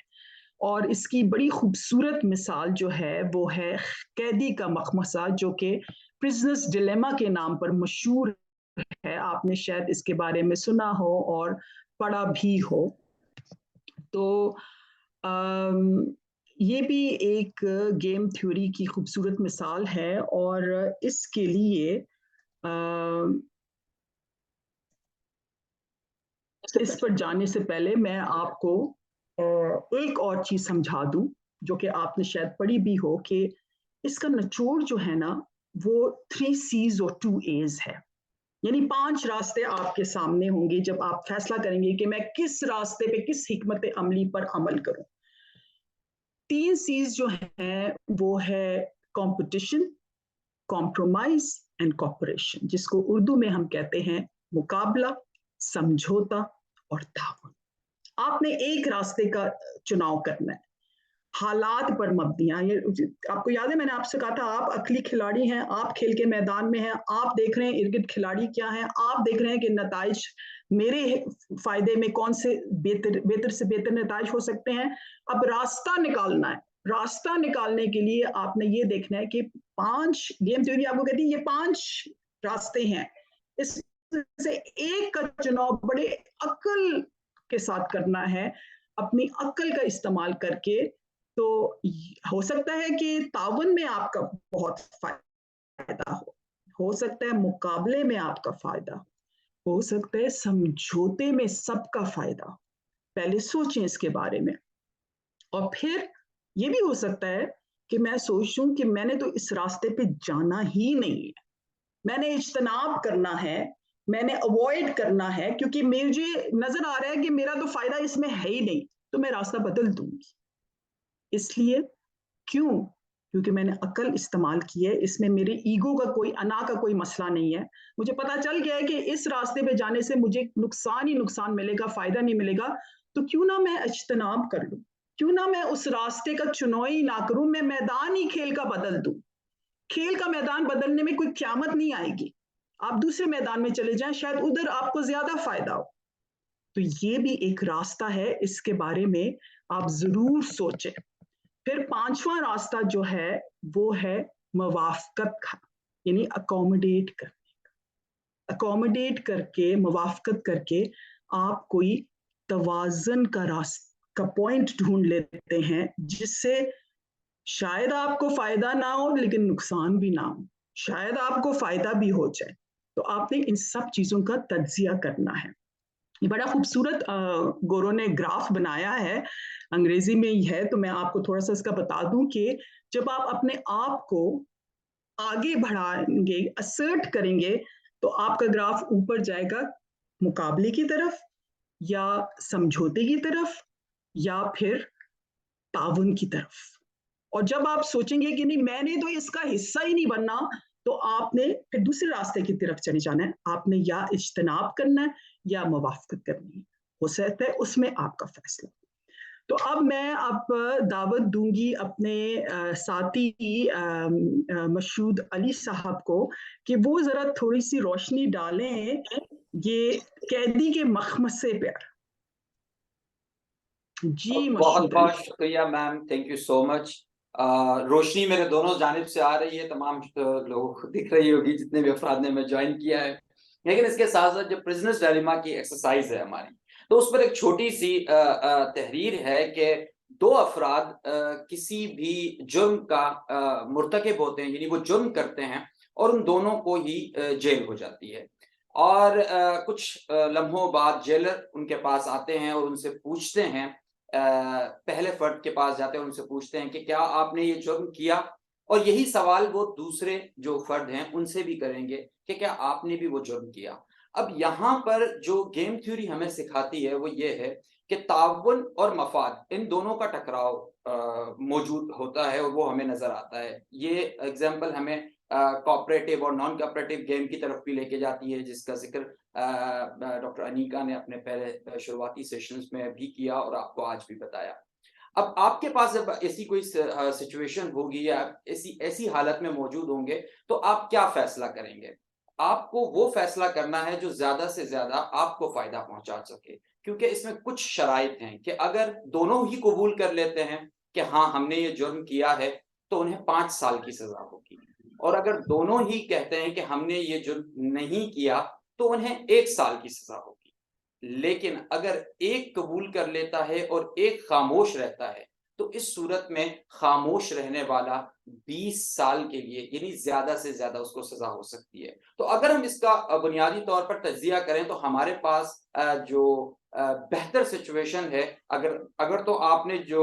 और इसकी बड़ी खूबसूरत मिसाल जो है वो है कैदी का मखमसा, जो कि प्रिजनर्स डिलेमा के नाम पर मशहूर है। आपने शायद इसके बारे में सुना हो और पढ़ा भी हो। तो ये भी एक गेम थ्योरी की खूबसूरत मिसाल है। और इसके लिए इस पर जाने से पहले मैं आपको एक और चीज समझा दूं जो कि आपने शायद पढ़ी भी हो कि इसका निचोड़ जो है ना वो 3 C's और 2 A's है। यानी 5 रास्ते आपके सामने होंगे जब आप फैसला करेंगे कि मैं किस रास्ते पे किस हिकमत अमली पर अमल करूं। 3 C's जो है वो है कंपटीशन, कॉम्प्रोमाइज एंड कॉपरेशन, जिसको उर्दू में हम कहते हैं मुकाबला, समझौता और ताउन। आपने एक रास्ते का चुनाव करना है, हालात पर मबनिया। ये आपको याद है मैंने आपसे कहा था आप अकली खिलाड़ी हैं, आप खेल के मैदान में हैं, आप देख रहे हैं इर्द गिर्द खिलाड़ी क्या हैं, आप देख रहे हैं कि नताइज मेरे फायदे में कौन से बेहतर से बेहतर नताइज हो सकते हैं। अब रास्ता निकालना है। रास्ता निकालने के लिए आपने ये देखना है कि 5 गेम थ्योरी आपको कहती है ये 5 रास्ते हैं, इससे एक का चुनाव बड़े अक्ल के साथ करना है, अपनी अक्ल का इस्तेमाल करके। तो हो सकता है कि तावन में आपका बहुत फायदा हो सकता है मुकाबले में आपका फायदा हो सकता है समझौते में सबका फायदा। पहले सोचें इसके बारे में। और फिर ये भी हो सकता है कि मैं सोचूं कि मैंने तो इस रास्ते पे जाना ही नहीं है, मैंने इज्तनाब करना है, मैंने अवॉइड करना है, क्योंकि मुझे नजर आ रहा है कि मेरा तो फायदा इसमें है ही नहीं, तो मैं रास्ता बदल दूंगी। इसलिए क्यों? क्योंकि मैंने अकल इस्तेमाल की है, इसमें मेरे ईगो का कोई अना का कोई मसला नहीं है। मुझे पता चल गया है कि इस रास्ते पे जाने से मुझे नुकसान ही नुकसान मिलेगा, फायदा नहीं मिलेगा। तो क्यों ना मैं इज्तनाब कर लूं, क्यों ना मैं उस रास्ते का चुनाव ही ना करूं, मैं मैदान ही खेल का बदल दूं। खेल का मैदान बदलने में कोई क्यामत नहीं आएगी, आप दूसरे मैदान में चले जाएं, शायद उधर आपको ज्यादा फायदा हो। तो ये भी एक रास्ता है, इसके बारे में आप जरूर सोचें। फिर 5वां रास्ता जो है वो है मवाफकत का, यानी अकोमोडेट कर, अकोमोडेट करके मवाफकत करके आप कोई तवाजन का रास्ता का पॉइंट ढूंढ लेते हैं जिससे शायद आपको फायदा ना हो लेकिन नुकसान भी ना हो, शायद आपको फायदा भी हो जाए। तो आपने इन सब चीजों का तज्जिया करना है। ये बड़ा खूबसूरत गोरो ने ग्राफ बनाया है, अंग्रेजी में ही है, तो मैं आपको थोड़ा सा इसका बता दूं कि जब आप अपने आप को आगे बढ़ाएंगे, असर्ट करेंगे, तो आपका ग्राफ ऊपर जाएगा मुकाबले की तरफ या समझौते की तरफ या फिर ताउन की तरफ। और जब आप सोचेंगे कि नहीं मैंने तो इसका हिस्सा ही नहीं बनना, तो आपने फिर दूसरे रास्ते की तरफ चले जाना है। आपने या इज्तनाब करना है या मवाफकत करनी है, हो सकता है उसमें आपका फैसला। तो अब मैं दावत दूंगी अपने साथी मशहूद अली साहब को कि वो जरा थोड़ी सी रोशनी डालें ये कैदी के मखमसे पे। जी बहुत मशहूद बहुत अली। शुक्रिया ma'am, thank you so much. रोशनी मेरे दोनों जानिब से आ रही है, तमाम लोग दिख रही होगी जितने भी अफराद ने मैं ज्वाइन किया है। लेकिन इसके साथ साथ जो प्रिजनर्स डायलेमा की एक्सरसाइज है हमारी, तो उस पर एक छोटी सी तहरीर है कि दो अफराद किसी भी जुर्म का मुर्तकिब होते हैं, यानी वो जुर्म करते हैं और उन दोनों को ही जेल हो जाती है। और कुछ लम्हों बाद जेलर उनके पास आते हैं और उनसे पूछते हैं, पहले फर्द के पास जाते हैं, उनसे पूछते हैं कि क्या आपने ये जुर्म किया? और यही सवाल वो दूसरे जो फर्द हैं उनसे भी करेंगे कि क्या आपने भी वो जुर्म किया? अब यहाँ पर जो गेम थ्योरी हमें सिखाती है वो ये है कि ताउन और मफाद, इन दोनों का टकराव मौजूद होता है और वो हमें नजर आता है। ये एग्जाम्पल हमें कोऑपरेटिव और नॉन कोऑपरेटिव गेम की तरफ भी लेके जाती है, जिसका जिक्र डॉक्टर अनीका ने अपने पहले शुरुआती सेशंस में भी किया और आपको आज भी बताया। अब आपके पास जब ऐसी कोई सिचुएशन होगी या ऐसी ऐसी हालत में मौजूद होंगे, तो आप क्या फैसला करेंगे? आपको वो फैसला करना है जो ज़्यादा से ज़्यादा आपको फ़ायदा पहुँचा सके। क्योंकि इसमें कुछ शराइत हैं कि अगर दोनों ही कबूल कर लेते हैं कि हाँ, हमने ये जुर्म किया है, तो उन्हें 5 साल की सज़ा होगी। और अगर दोनों ही कहते हैं कि हमने ये जुर्म नहीं किया, तो उन्हें 1 साल की सज़ा होगी। लेकिन अगर एक कबूल कर लेता है और एक खामोश रहता है, तो इस सूरत में खामोश रहने वाला 20 साल के लिए, यानी ज़्यादा से ज़्यादा उसको सज़ा हो सकती है। तो अगर हम इसका बुनियादी तौर पर तज्ज़िया करें, तो हमारे पास जो बेहतर सिचुएशन है, अगर अगर तो आपने जो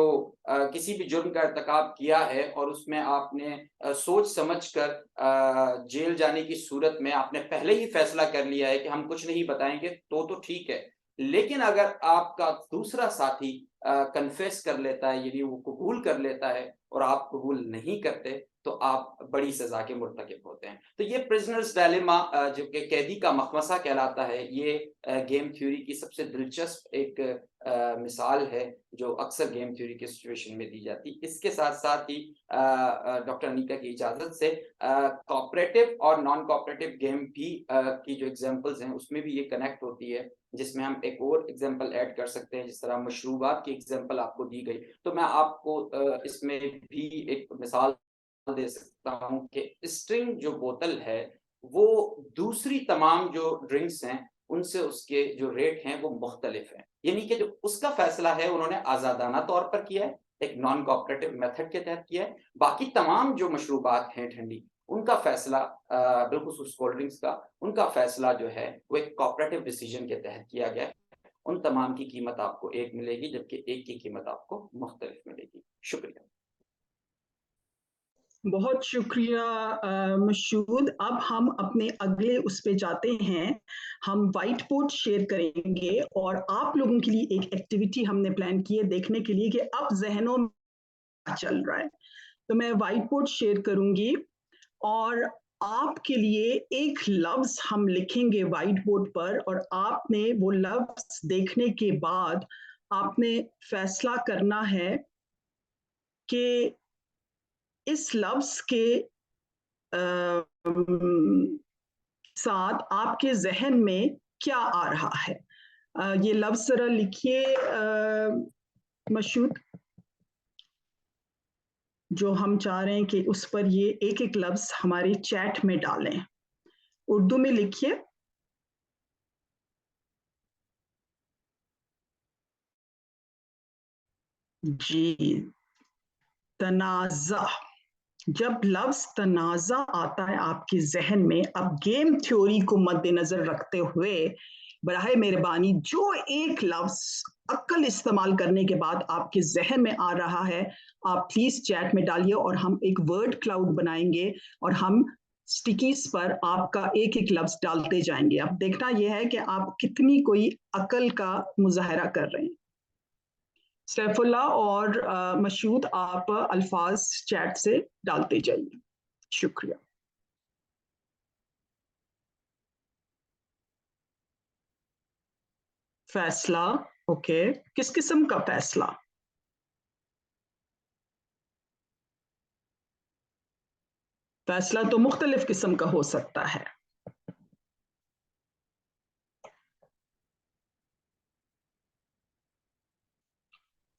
किसी भी जुर्म का इर्तिकाब किया है और उसमें आपने सोच समझ कर जेल जाने की सूरत में आपने पहले ही फैसला कर लिया है कि हम कुछ नहीं बताएँगे, तो ठीक है। लेकिन अगर आपका दूसरा साथी कन्फेस कर लेता है, यानी वो कबूल कर लेता है और आप कबूल नहीं करते, तो आप बड़ी सज़ा के मुर्तकिब होते हैं। तो ये प्रिज़नर्स डायलेमा जो कि कैदी का मखमसा कहलाता है, ये गेम थ्योरी की सबसे दिलचस्प एक मिसाल है, जो अक्सर गेम थ्योरी के सिचुएशन में दी जाती है। इसके साथ-साथ ही डॉक्टर अनीका की इजाज़त से कोऑपरेटिव और नॉन कोऑपरेटिव गेम भी की जो एग्ज़ाम्पल्स हैं, उसमें भी ये कनेक्ट होती है, जिसमें हम एक और एग्ज़ाम्पल ऐड कर सकते हैं, जिस तरह मशरूबात की एग्ज़ाम्पल आपको दी गई। तो मैं आपको इसमें भी एक मिसाल दे सकता हूँ कि स्ट्रिंग जो बोतल है, वो दूसरी तमाम जो ड्रिंक्स हैं, उनसे उसके जो रेट हैं, वो मुख्तलिफ हैं। यानी कि जो उसका फैसला है, उन्होंने आज़ादाना तौर पर किया है, एक नॉन कोऑपरेटिव मेथड के तहत किया है। बाकी तमाम जो मशरूबात हैं ठंडी, उनका फैसला बिलखुसूस कोल्ड ड्रिंक्स का, उनका फैसला जो है, वो एक कोऑपरेटिव डिसीजन के तहत किया गया है। उन तमाम की कीमत आपको एक मिलेगी, जबकि एक की कीमत आपको मुख्तलिफ मिलेगी। शुक्रिया। बहुत शुक्रिया मशहूद। अब हम अपने अगले उस पे जाते हैं। हम व्हाइट बोर्ड शेयर करेंगे और आप लोगों के लिए एक एक्टिविटी हमने प्लान की है देखने के लिए कि अब जहनों में क्या चल रहा है। तो मैं व्हाइट बोर्ड शेयर करूंगी और आपके लिए एक लफ्ज हम लिखेंगे व्हाइट बोर्ड पर और आपने वो लफ्ज देखने के बाद आपने फैसला करना है कि इस लफ्ज के साथ आपके जहन में क्या आ रहा है। ये लफ्ज जरा लिखिए मशहूद, जो हम चाह रहे हैं कि उस पर ये एक एक लफ्ज हमारे चैट में डालें। उर्दू में लिखिए। जी, तनाज़ा। जब लफ्ज तनाज़ा आता है आपके जहन में, अब गेम थ्योरी को मद्देनजर रखते हुए बराहे मेहरबानी जो एक लफ्ज अक्ल इस्तेमाल करने के बाद आपके जहन में आ रहा है, आप प्लीज चैट में डालिए और हम एक वर्ड क्लाउड बनाएंगे और हम स्टिकीज पर आपका एक एक लफ्ज डालते जाएंगे। अब देखना यह है कि आप कितनी कोई अकल का मुजाहरा कर रहे हैं। सैफुल्ला और मशहूद, आप अल्फाज चैट से डालते जाइए। शुक्रिया। फैसला, ओके, किस किस्म का फैसला? फैसला तो मुख्तलिफ किस्म का हो सकता है।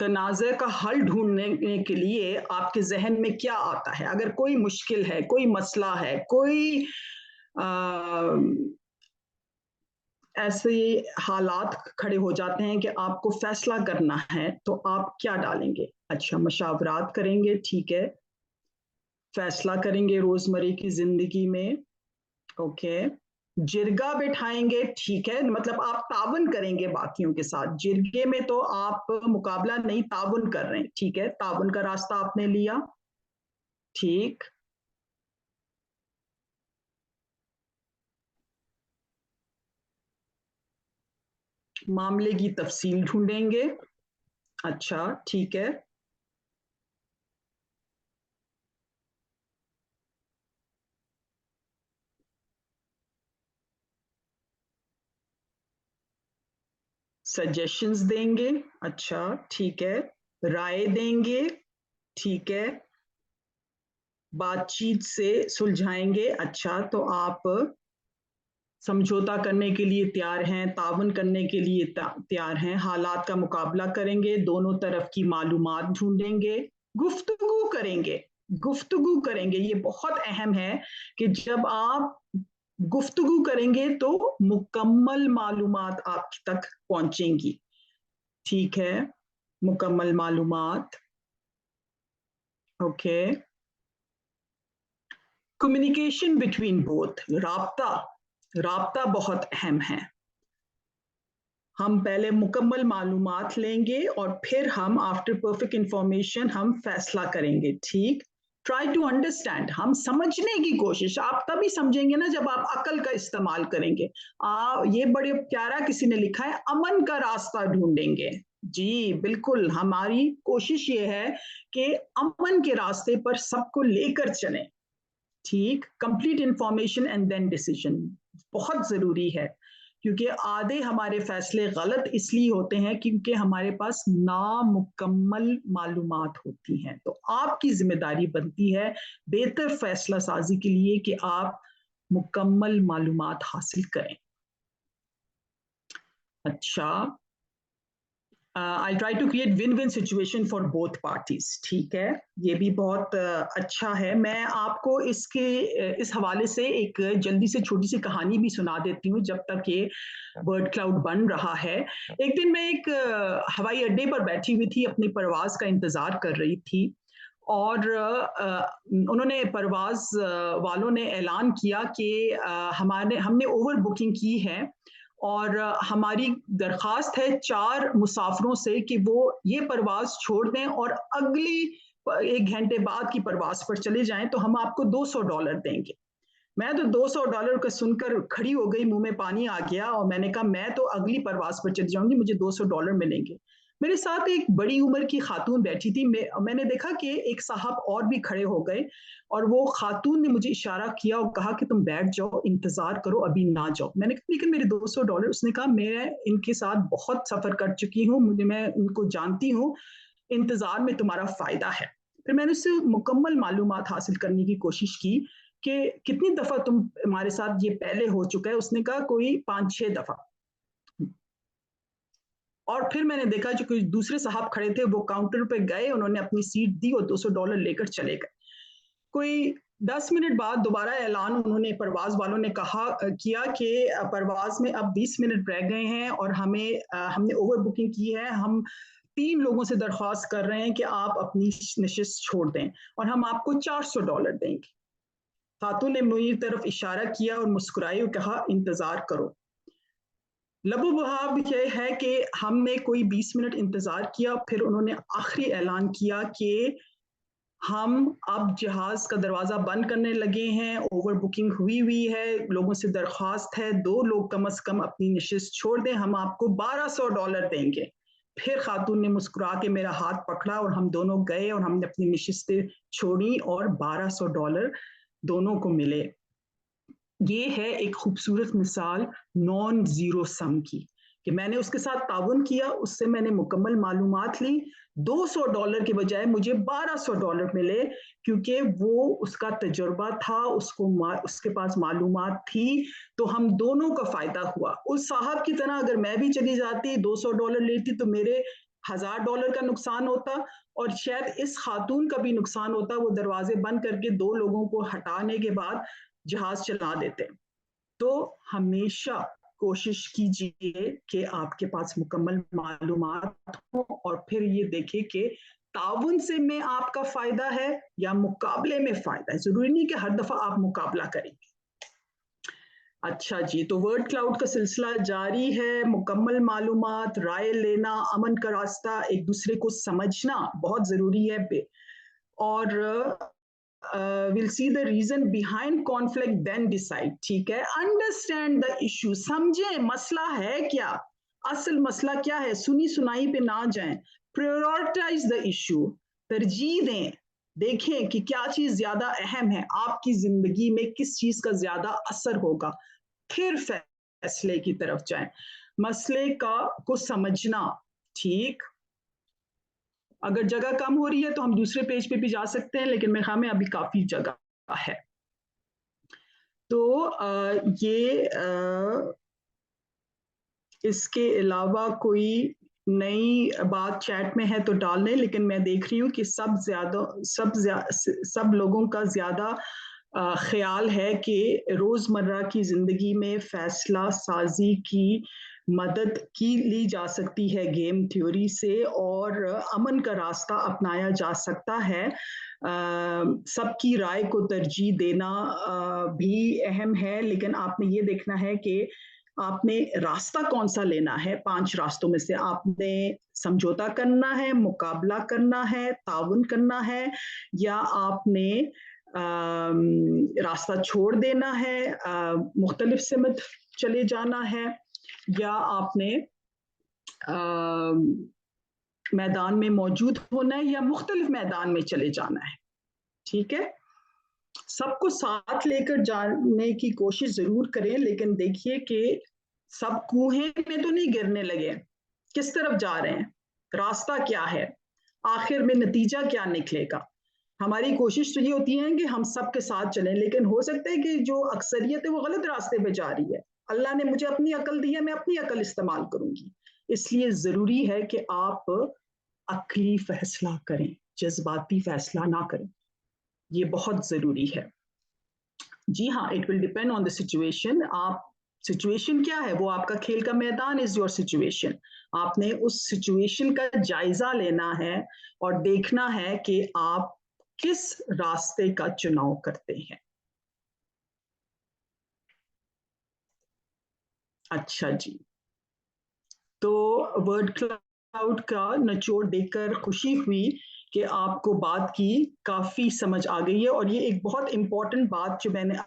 तनाज़े का हल ढूंढने के लिए आपके जहन में क्या आता है? अगर कोई मुश्किल है, कोई मसला है, कोई ऐसे हालात खड़े हो जाते हैं कि आपको फैसला करना है, तो आप क्या डालेंगे? अच्छा, मशावरात करेंगे, ठीक है। फैसला करेंगे रोजमर्रा की जिंदगी में, ओके। जिरगा बिठाएंगे, ठीक है, मतलब आप तावन करेंगे बाकियों के साथ। जिरगे में तो आप मुकाबला नहीं, तावन कर रहे हैं, ठीक है, तावन का रास्ता आपने लिया, ठीक। मामले की तफसील ढूंढेंगे, अच्छा, ठीक है। सजेशंस देंगे, अच्छा, ठीक है। राय देंगे, ठीक है। बातचीत से सुलझाएंगे, अच्छा, तो आप समझौता करने के लिए तैयार हैं, तावन करने के लिए तैयार हैं, हालात का मुकाबला करेंगे, दोनों तरफ की मालूमात ढूंढेंगे, गुफ्तगू करेंगे। गुफ्तगू करेंगे, ये बहुत अहम है कि जब आप गुफ्तगू करेंगे तो मुकम्मल मालूमात आप तक पहुंचेंगी, ठीक है। मुकम्मल मालूमात, ओके। कम्युनिकेशन बिटवीन बोथ, राब्ता, राब्ता बहुत अहम है। हम पहले मुकम्मल मालूमात लेंगे और फिर हम आफ्टर परफेक्ट इंफॉर्मेशन हम फैसला करेंगे, ठीक। ट्राई टू अंडरस्टैंड, हम समझने की कोशिश, आप तभी समझेंगे ना जब आप अकल का इस्तेमाल करेंगे। ये बड़े प्यारा किसी ने लिखा है, अमन का रास्ता ढूंढेंगे। जी बिल्कुल, हमारी कोशिश ये है कि अमन के रास्ते पर सबको लेकर चलें, ठीक। Complete information and then decision बहुत जरूरी है, क्योंकि आधे हमारे फैसले गलत इसलिए होते हैं क्योंकि हमारे पास नामुकम्मल मालूमात होती हैं। तो आपकी जिम्मेदारी बनती है बेहतर फैसला साजी के लिए कि आप मुकम्मल मालूमात हासिल करें। अच्छा, I try to create win win situation for both parties, ठीक है। ये भी बहुत अच्छा है। मैं आपको इस हवाले से एक जल्दी से छोटी सी कहानी भी सुना देती हूँ जब तक ये बर्ड क्लाउड बन रहा है। एक दिन मैं एक हवाई अड्डे पर बैठी हुई थी, अपनी परवाज का इंतजार कर रही थी, और उन्होंने परवाज वालों ने ऐलान किया कि हमने ओवर बुकिंग की है और हमारी दरख्वास्त है 4 मुसाफिरों से कि वो ये परवाज छोड़ दें और अगली 1 घंटे बाद की परवाज पर चले जाएं, तो हम आपको $200 देंगे। मैं तो $200 का सुनकर खड़ी हो गई, मुंह में पानी आ गया, और मैंने कहा मैं तो अगली परवाज पर चली जाऊंगी, मुझे $200 मिलेंगे। मेरे साथ एक बड़ी उम्र की खातून बैठी थी, मैंने देखा कि एक साहब और भी खड़े हो गए, और वो खातून ने मुझे इशारा किया और कहा कि तुम बैठ जाओ, इंतजार करो, अभी ना जाओ। मैंने कहा लेकिन मेरे $200। उसने कहा मैं इनके साथ बहुत सफर कर चुकी हूँ, मैं उनको जानती हूँ, इंतजार में तुम्हारा फायदा है। फिर मैंने उससे मुकम्मल मालूमात हासिल करने की कोशिश की कि कितनी दफा तुम हमारे साथ ये पहले हो चुका है। उसने कहा कोई 5-6 दफा। और फिर मैंने देखा जो कुछ दूसरे साहब खड़े थे, वो काउंटर पे गए, उन्होंने अपनी सीट दी और $200 लेकर चले गए। कोई 10 मिनट बाद दोबारा ऐलान उन्होंने परवाज वालों ने किया कि परवाज में अब 20 मिनट रह गए हैं और हमने ओवर बुकिंग की है, हम 3 लोगों से दरख्वास्त कर रहे हैं कि आप अपनी नशिस्त छोड़ दें और हम आपको $400 देंगे। खातून ने मेरी तरफ इशारा किया और मुस्कुराई और कहा इंतजार करो। लबोबहाब यह है कि हमने कोई 20 मिनट इंतजार किया, फिर उन्होंने आखिरी ऐलान किया कि हम अब जहाज का दरवाजा बंद करने लगे हैं, ओवर बुकिंग हुई है, लोगों से दरख्वास्त है 2 लोग कम से कम अपनी नशिस्त छोड़ दें, हम आपको $1200 देंगे। फिर खातून ने मुस्कुरा के मेरा हाथ पकड़ा और हम दोनों गए और हमने अपनी नशिस्तें छोड़ी और $1200 दोनों को मिले। ये है एक खूबसूरत मिसाल नॉन जीरो सम की, कि मैंने उसके साथ ताउन किया, उससे मैंने मुकम्मल मालूमात ली, $200 के बजाय मुझे $1200 मिले, क्योंकि वो उसका तजुर्बा था, उसके पास मालूमात थी, तो हम दोनों का फायदा हुआ। उस साहब की तरह अगर मैं भी चली जाती, $200 लेती, तो मेरे $1000 का नुकसान होता और शायद इस खातून का भी नुकसान होता। वो दरवाजे बंद करके 2 लोगों को हटाने के बाद जहाज चला देते। तो हमेशा कोशिश कीजिए कि आपके पास मुकम्मल मालूमात हो और फिर ये देखें कि ताउन से में आपका फायदा है या मुकाबले में फायदा है। जरूरी नहीं कि हर दफा आप मुकाबला करेंगे। अच्छा जी, तो वर्ड क्लाउड का सिलसिला जारी है। मुकम्मल मालूमात, राय लेना, अमन का रास्ता, एक दूसरे को समझना बहुत जरूरी है। और we'll see the reason behind conflict then decide। ठीक है, understand the issue, समझें मसला है क्या, असल मसला क्या है, सुनी सुनाई पे ना जाएं। prioritize the issue, तरजीह दें, देखें कि क्या चीज ज्यादा अहम है, आपकी जिंदगी में किस चीज का ज्यादा असर होगा, फिर फैसले की तरफ जाएं। मसले को समझना। ठीक, अगर जगह कम हो रही है तो हम दूसरे पेज पे भी जा सकते हैं, लेकिन मेरे ख्याल में अभी काफी जगह है। तो ये इसके अलावा कोई नई बात चैट में है तो डाल लें, लेकिन मैं देख रही हूँ कि सब लोगों का ज्यादा ख्याल है कि रोजमर्रा की जिंदगी में फैसला साजी की मदद की ली जा सकती है गेम थ्योरी से, और अमन का रास्ता अपनाया जा सकता है। सबकी राय को तरजीह देना भी अहम है, लेकिन आपने ये देखना है कि आपने रास्ता कौन सा लेना है। 5 रास्तों में से आपने समझौता करना है, मुकाबला करना है, ताउन करना है, या आपने रास्ता छोड़ देना है, मुख्तलिफ सिमत चले जाना है, या आपने मैदान में मौजूद होना है या मुख्तलिफ मैदान में चले जाना है। ठीक है, सबको साथ लेकर जाने की कोशिश जरूर करें, लेकिन देखिए कि सब कुएं में तो नहीं गिरने लगे, किस तरफ जा रहे हैं, रास्ता क्या है, आखिर में नतीजा क्या निकलेगा। हमारी कोशिश तो ये होती है कि हम सबके साथ चलें, लेकिन हो सकता है कि जो अक्सरियत है वो गलत रास्ते पे जा रही है। अल्लाह ने मुझे अपनी अकल दी है, मैं अपनी अकल इस्तेमाल करूंगी। इसलिए जरूरी है कि आप अक्ली फैसला करें, जज्बाती फैसला ना करें, ये बहुत जरूरी है। जी हाँ, it will depend on the situation. आप सिचुएशन क्या है, वो आपका खेल का मैदान इज योर सिचुएशन। आपने उस सिचुएशन का जायजा लेना है और देखना है कि आप किस रास्ते का चुनाव करते हैं। अच्छा जी, तो वर्ड क्लाउड का निचोड़ देखकर खुशी हुई कि आपको बात की काफी समझ आ गई है, और ये एक बहुत इंपॉर्टेंट बात जो मैंने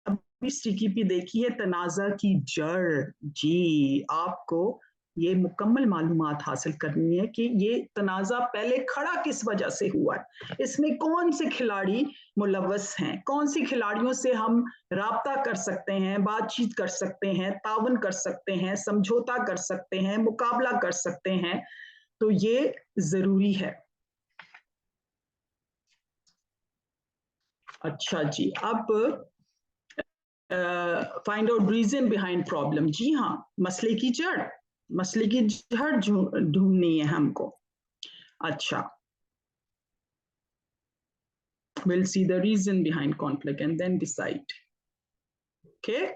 अभी स्टिकी देखी है, तनाज़ा की जड़। जी, आपको ये मुकम्मल मालूमात हासिल करनी है कि ये तनाज़ा पहले खड़ा किस वजह से हुआ है, इसमें कौन से खिलाड़ी मुलव्वस हैं, कौन सी खिलाड़ियों से हम राब्ता कर सकते हैं, बातचीत कर सकते हैं, तावन कर सकते हैं, समझौता कर सकते हैं, मुकाबला कर सकते हैं। तो ये जरूरी है। अच्छा जी, अब find out reason behind problem. जी हाँ, मसले की जड़ ढूंढनी है हमको। अच्छा, we'll see the reason behind conflict and then decide। okay,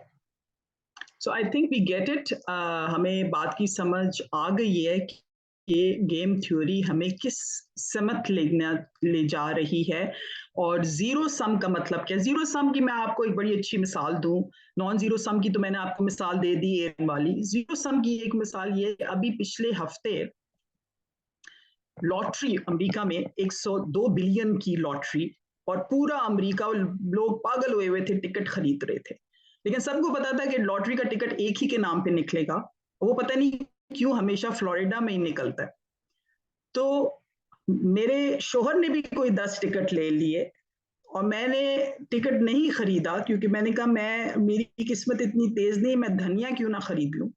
so I think we get it। हमें बात की समझ आ गई है कि गेम थ्योरी हमें किस समत ले जा रही है, और जीरो सम का मतलब क्या। जीरो सम की मैं आपको एक बड़ी अच्छी मिसाल दूं, नॉन जीरो सम की तो मैंने आपको मिसाल दे दी एन वाली। जीरो सम की एक मिसाल ये, अभी पिछले हफ्ते लॉटरी अमेरिका में 102 बिलियन की लॉटरी, और पूरा अमेरिका लोग पागल हुए थे, टिकट खरीद रहे थे, लेकिन सबको पता था कि लॉटरी का टिकट एक ही के नाम पे निकलेगा, वो पता नहीं क्यों हमेशा फ्लोरिडा में ही निकलता है। तो मेरे शोहर ने भी कोई 10 टिकट ले लिए, और मैंने टिकट नहीं खरीदा, क्योंकि मैंने कहा मेरी किस्मत इतनी तेज नहीं, मैं धनिया क्यों ना खरीद लूं।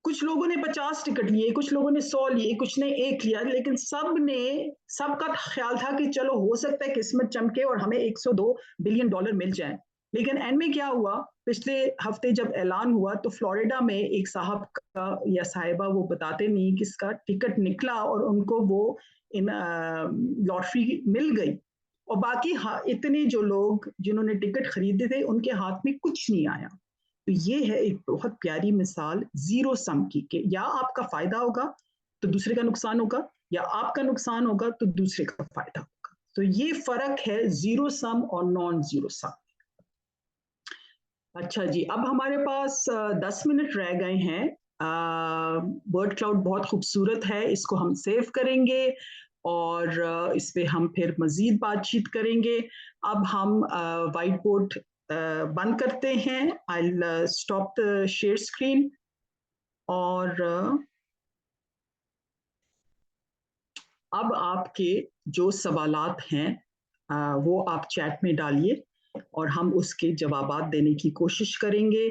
कुछ लोगों ने 50 टिकट लिए, कुछ लोगों ने 100 लिए, कुछ ने 1 लिया, लेकिन सबका ख्याल था कि चलो हो सकता है किस्मत चमके और हमें 102 बिलियन डॉलर मिल जाए। लेकिन एंड में क्या हुआ, पिछले हफ्ते जब ऐलान हुआ तो फ्लोरिडा में एक साहब का या साहिबा, वो बताते नहीं किसका, टिकट निकला और उनको वो लॉटरी मिल गई, और बाकी इतने जो लोग जिन्होंने टिकट खरीदे थे उनके हाथ में कुछ नहीं आया। तो ये है एक बहुत प्यारी मिसाल जीरो सम की, कि या आपका फायदा होगा तो दूसरे का नुकसान होगा, या आपका नुकसान होगा तो दूसरे का फायदा होगा। तो ये फर्क है जीरो सम और नॉन जीरो सम। अच्छा जी, अब हमारे पास 10 मिनट रह गए हैं। वर्ड क्लाउड बहुत खूबसूरत है, इसको हम सेव करेंगे और इस पे हम फिर मजीद बातचीत करेंगे। अब हम वाइट बोर्ड बंद करते हैं। I stop the share screen और अब आपके जो सवालात हैं वो आप चैट में डालिए और हम उसके जवाबात देने की कोशिश करेंगे।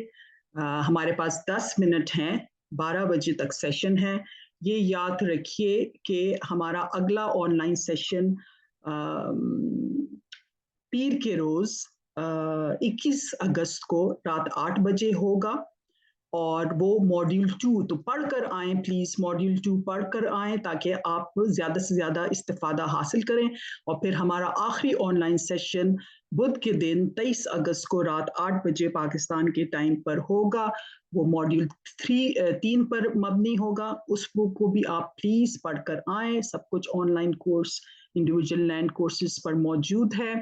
हमारे पास 10 मिनट हैं, 12 बजे तक सेशन है। ये याद रखिए कि हमारा अगला ऑनलाइन सेशन पीर के रोज 21 अगस्त को रात 8 बजे होगा और वो मॉड्यूल 2 तो पढ़कर आए, प्लीज मॉड्यूल 2 पढ़कर आए ताकि आप ज्यादा से ज्यादा इस्तेफादा हासिल करें। और फिर हमारा आखिरी ऑनलाइन सेशन बुध के दिन 23 अगस्त को रात 8 बजे पाकिस्तान के टाइम पर होगा। वो मॉड्यूल 3 पर मबनी होगा। उस बुक को भी आप प्लीज पढ़कर आए। सब कुछ online course individual land courses पर मौजूद है।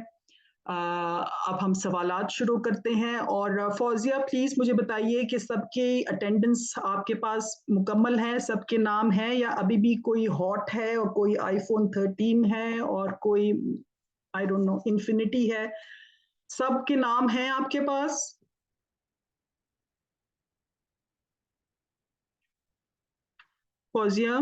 अब हम सवालात शुरू करते हैं और फौजिया प्लीज मुझे बताइए कि सबकी अटेंडेंस आपके पास मुकम्मल है, सबके नाम है, या अभी भी कोई हॉट है और कोई आईफोन 13 है और कोई आई डोंट नो इन्फिनिटी है? सबके नाम हैं आपके पास? फौजिया?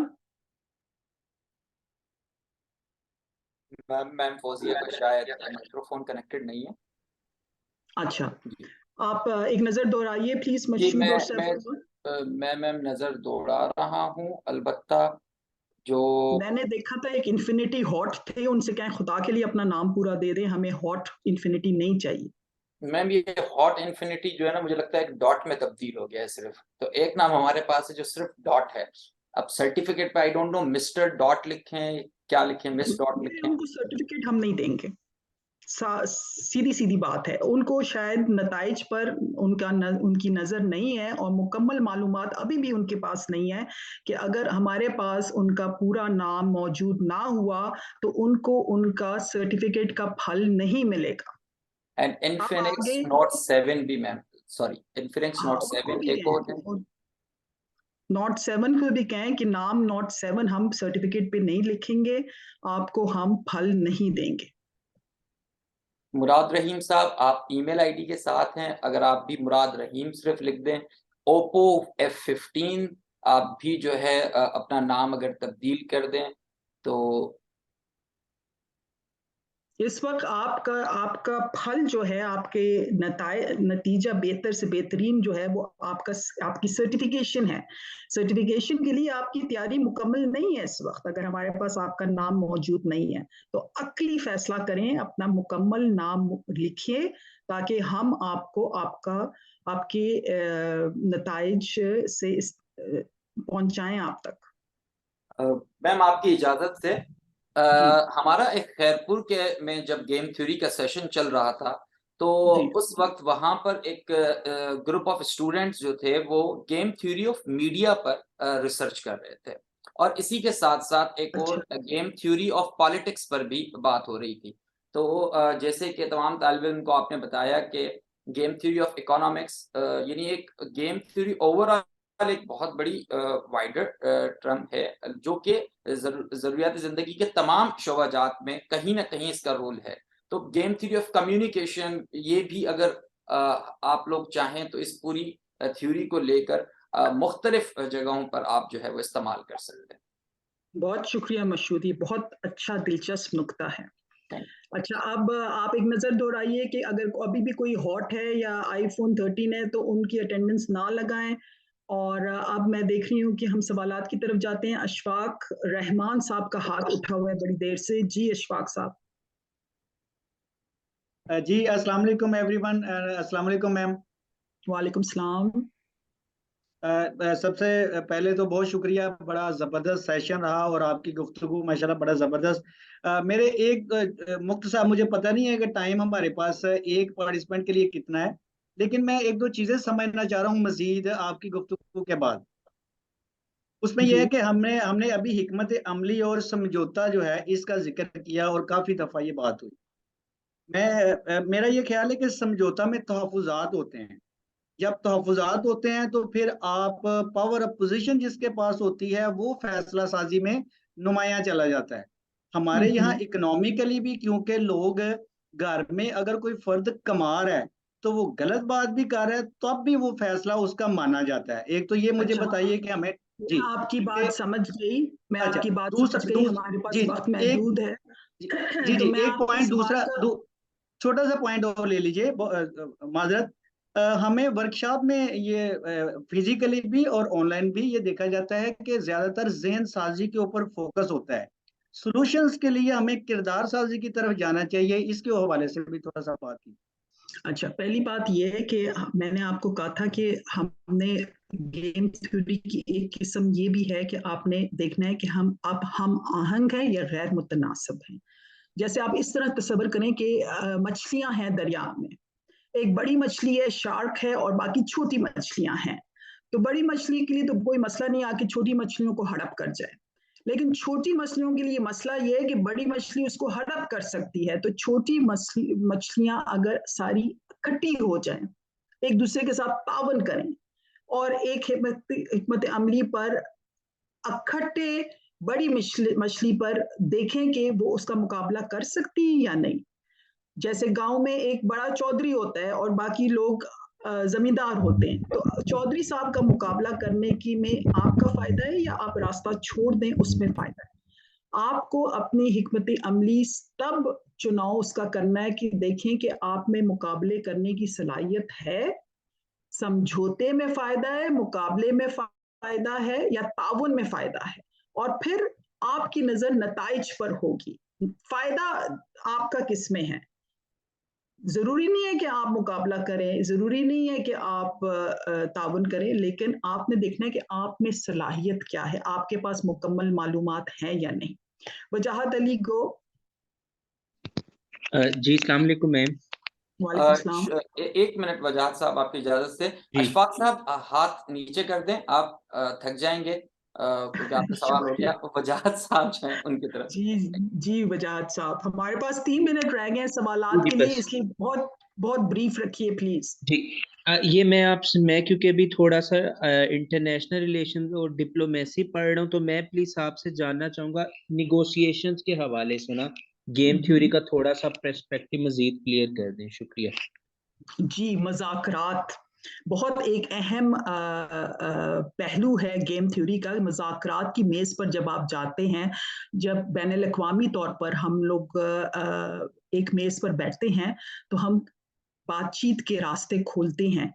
मैम फौजिया का शायद माइक्रोफोन कनेक्टेड नहीं है। अच्छा, जी आप एक नजर दोहराइए प्लीज जी मशहूद और सैफुल पर। मैं मैम नजर दौड़ा रहा हूँ। अलबत्ता जो मैंने देखा था एक इन्फिनिटी हॉट थे, उनसे कहें खुदा के लिए अपना नाम पूरा दे दें, हमें हॉट इन्फिनिटी नहीं चाहिए। मैम ये हॉट इन्फिनिटी जो है ना, मुझे लगता है एक डॉट में तब्दील हो गया है सिर्फ। तो एक नाम हमारे पास है जो सिर्फ डॉट है। अब सर्टिफिकेट पे I don't know mister dot लिखें क्या लिखें, मिस डॉट लिखें। उनको सर्टिफिकेट हम नहीं देंगे। सीधी सीधी बात है, उनको शायद नताइज पर उनकी नज़र नहीं है और मुकम्मल मालूमात अभी भी उनके पास नहीं है कि अगर हमारे पास उनका पूरा नाम मौजूद ना हुआ तो उनको उनका सर्टिफिकेट का फल नहीं मिलेगा। एंड अब इनफिनिक्स आगे नोट 7 भी मैम, सॉरी इनफिनिक्स हाँ नोट उनको 7 भी एक और है। नोट 7 को भी कहें कि नाम नोट 7 हम सर्टिफिकेट पे नहीं लिखेंगे, आपको हम फल नहीं देंगे। मुराद रहीम साहब आप ईमेल आईडी के साथ हैं, अगर आप भी मुराद रहीम सिर्फ लिख दें। ओप्पो F15 आप भी जो है अपना नाम अगर तब्दील कर दें तो इस वक्त आपका आपका फल जो है, आपके नतीजा बेहतर से बेहतरीन जो है वो आपकी सर्टिफिकेशन है। सर्टिफिकेशन के लिए आपकी तैयारी मुकम्मल नहीं है इस वक्त। अगर हमारे पास आपका नाम मौजूद नहीं है तो अक्ली फैसला करें, अपना मुकम्मल नाम लिखिए ताकि हम आपको आपके नताइज से पहुंचाएं आप तक। मैम आपकी इजाजत से जी हमारा एक खैरपुर के में जब गेम थ्योरी का सेशन चल रहा था तो जी उस वक्त वहां पर एक ग्रुप ऑफ स्टूडेंट्स जो थे वो गेम थ्योरी ऑफ मीडिया पर रिसर्च कर रहे थे और इसी के साथ साथ एक अच्छा और गेम थ्योरी ऑफ पॉलिटिक्स पर भी बात हो रही थी। तो जैसे कि तमाम तालिब इल्म को आपने बताया कि गेम थ्योरी ऑफ इकोनॉमिक्स यानी एक गेम थ्योरी ओवरऑल एक बहुत बड़ी वाइडर टर्म है जो कि ज़रूरियात ज़िंदगी के तमाम शोबाजात में कहीं न कहीं इसका रोल है। तो गेम थ्योरी ऑफ कम्युनिकेशन ये भी अगर आप लोग चाहें तो इस पूरी थ्योरी को लेकर मुख्तलिफ जगहों पर आप जो है वो इस्तेमाल कर सकते हैं। बहुत शुक्रिया मशहूद, ये बहुत अच्छा दिलचस्प नुक्ता है। थैंक अच्छा, अब आप एक नज़र दोहराइए कि अगर अभी भी कोई हॉट है या आईफोन 13 है तो उनकी अटेंडेंस ना लगाएं। और अब मैं देख रही हूँ कि हम सवालात की तरफ जाते हैं। अशफाक रहमान साहब का हाथ उठा हुआ है बड़ी देर से। जी अशफाक साहब। जी अस्सलाम वालेकुम एवरीवन, अस्सलाम वालेकुम मैम। वालेकुम सलाम। सबसे पहले तो बहुत शुक्रिया, बड़ा ज़बरदस्त सेशन रहा और आपकी गुफ्तगू माशाल्लाह बड़ा ज़बरदस्त। मेरे एक मुख्तसर, मुझे पता नहीं है कि टाइम हमारे पास एक पार्टिसिपेंट के लिए कितना है। लेकिन मैं एक दो चीजें समझना चाह रहा हूँ मजीद आपकी गुफ्तगू के बाद। उसमें यह जी है कि हमने हमने अभी हिकमत अमली और समझौता जो है इसका जिक्र किया और काफी दफा ये बात हुई। मेरा ये ख्याल है कि समझौता में तहफुजात होते हैं। जब तहफुजात होते हैं तो फिर आप पावर ऑफ पोजीशन जिसके पास होती है वो फैसला साजी में नुमाया चला जाता है। हमारे यहाँ इकोनॉमिकली भी, क्योंकि लोग घर में अगर कोई फर्द कमा रहा है तो वो गलत बात भी कर रहा है तब भी वो फैसला उसका माना जाता है। एक तो ये मुझे अच्छा, बताइए कि हमें, मैं जी, आपकी कि बात समझ गई, मैं अच्छा, आपकी बात दूसरा समझ गई, हमारे पास जी वक्त एक, महदूद है। जी तो जी मैं एक आपके पॉइंट सवाल दूसरा का, दो छोटा सा पॉइंट और ले लीजिए, माजरत। हमें वर्कशॉप में ये फिजिकली भी और ऑनलाइन भी ये देखा जाता है कि ज्यादातर जहन साजी के ऊपर फोकस होता है। सॉल्यूशंस के लिए हमें किरदार साजी की तरफ जाना चाहिए। इसके हवाले से भी थोड़ा सा बात की। अच्छा, पहली बात यह है कि मैंने आपको कहा था कि हमने गेम थ्योरी की एक किस्म ये भी है कि आपने देखना है कि हम आहंग हैं या गैर मुतनासिब हैं। जैसे आप इस तरह तस्वर करें कि मछलियां हैं दरिया में, एक बड़ी मछली है, शार्क है, और बाकी छोटी मछलियां हैं। तो बड़ी मछली के लिए तो कोई मसला नहीं आके छोटी मछलियों को हड़प कर जाए, लेकिन छोटी मछलियों के लिए मसला यह है कि बड़ी मछली उसको हड़प कर सकती है। तो छोटी मछलियां अगर सारी इकट्ठी हो जाएं, एक दूसरे के साथ तावन करें और एक हिकमत अमली पर इकट्ठे बड़ी मछली पर देखें कि वो उसका मुकाबला कर सकती है या नहीं। जैसे गांव में एक बड़ा चौधरी होता है और बाकी लोग जमींदार होते हैं, तो चौधरी साहब का मुकाबला करने की में आपका फायदा है या आप रास्ता छोड़ दें, उसमें फायदा है। आपको अपनी हिकमत अमली तब चुनाव उसका करना है कि देखें कि आप में मुकाबले करने की सलाहियत है, समझौते में फायदा है, मुकाबले में फायदा है या ताउन में फायदा है। और फिर आपकी नजर नताइज पर होगी, फायदा आपका किस में है। जरूरी नहीं है कि आप मुकाबला करें, जरूरी नहीं है कि आप ताउन करें, लेकिन आपने देखना है कि आप में सलाहियत क्या है, आपके पास मुकम्मल मालूमात हैं या नहीं। वजाहत अली को। जी अस्सलाम वालेकुम मैम। वालेकुम सलाम। एक मिनट वजाहत साहब, आपकी इजाजत से। जी अशफाक साहब हाथ नीचे कर दें, आप थक जाएंगे क्योंकि आपका सवाल हो गया। शुक्रिया। वजाहत साहब जो हैं उनकी तरफ। जी जी, वजाहत साहब, हमारे पास 3 मिनट रह गए हैं सवालात जी के लिए, बस इसलिए बहुत बहुत ब्रीफ रखिए प्लीज। जी ये मैं क्योंकि अभी थोड़ा सा इंटरनेशनल रिलेशन और डिप्लोमेसी पढ़ रहा हूँ, तो मैं प्लीज आपसे जानना चाहूंगा निगोशिएशंस के हवाले से ना गेम थ्योरी का थोड़ा सा पर्सपेक्टिव मजीद क्लियर कर दें, शुक्रिया। जी, मज़ाकरात बहुत एक अहम पहलू है गेम थ्योरी का। मज़ाकरात की मेज़ पर जब आप जाते हैं, जब बैनुल अक़वामी तौर पर हम लोग एक मेज़ पर बैठते हैं, तो हम बातचीत के रास्ते खोलते हैं।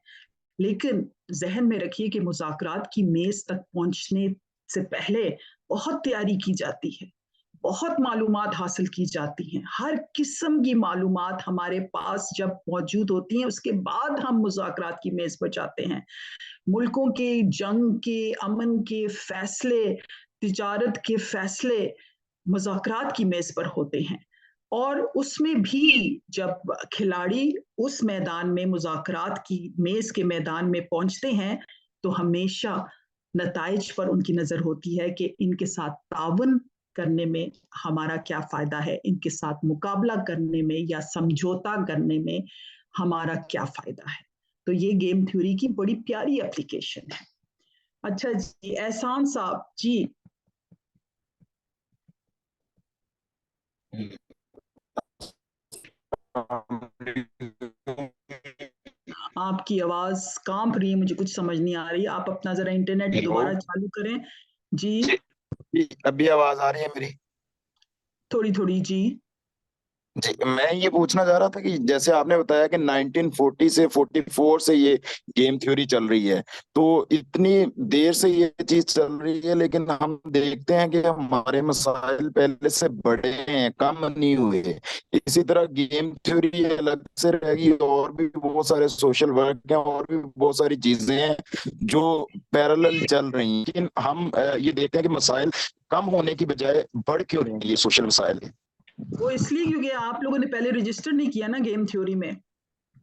लेकिन ज़हन में रखिए कि मुज़ाकरात की मेज़ तक पहुँचने से पहले बहुत तैयारी की जाती है, बहुत मालूमात हासिल की जाती हैं। हर किस्म की मालूमात हमारे पास जब मौजूद होती हैं, उसके बाद हम मुज़ाकरात की मेज़ पर जाते हैं। मुल्कों के जंग के, अमन के फैसले, तिजारत के फैसले मुज़ाकरात की मेज़ पर होते हैं। और उसमें भी जब खिलाड़ी उस मैदान में मुज़ाकरात की मेज़ के मैदान में पहुंचते हैं, तो हमेशा नताइज पर उनकी नज़र होती है कि इनके साथ ताउन करने में हमारा क्या फ़ायदा है, इनके साथ मुकाबला करने में या समझौता करने में हमारा क्या फ़ायदा है। तो ये गेम थ्योरी की बड़ी प्यारी एप्लीकेशन है। अच्छा जी, एहसान साहब जी। आपकी आवाज कांप रही है, मुझे कुछ समझ नहीं आ रही। आप अपना जरा इंटरनेट हेलो दोबारा चालू करें। जी, जी, अभी आवाज आ रही है मेरी? थोड़ी थोड़ी जी। जी, मैं ये पूछना चाह रहा था कि जैसे आपने बताया कि 1940 से 44 से ये गेम थ्योरी चल रही है, तो इतनी देर से ये चीज चल रही है, लेकिन हम देखते हैं कि हमारे मसाइल पहले से बड़े हैं, कम नहीं हुए। इसी तरह गेम थ्योरी अलग से रहेगी, और भी बहुत सारे सोशल वर्क हैं, और भी बहुत सारी चीजें हैं जो पैरेलल चल रही हैं, लेकिन हम ये देखते हैं कि मसाइल कम होने की बजाय बढ़ क्यों रहे हैं, ये सोशल मसाइल। वो इसलिए क्योंकि आप लोगों ने पहले रजिस्टर नहीं किया ना गेम थ्योरी में।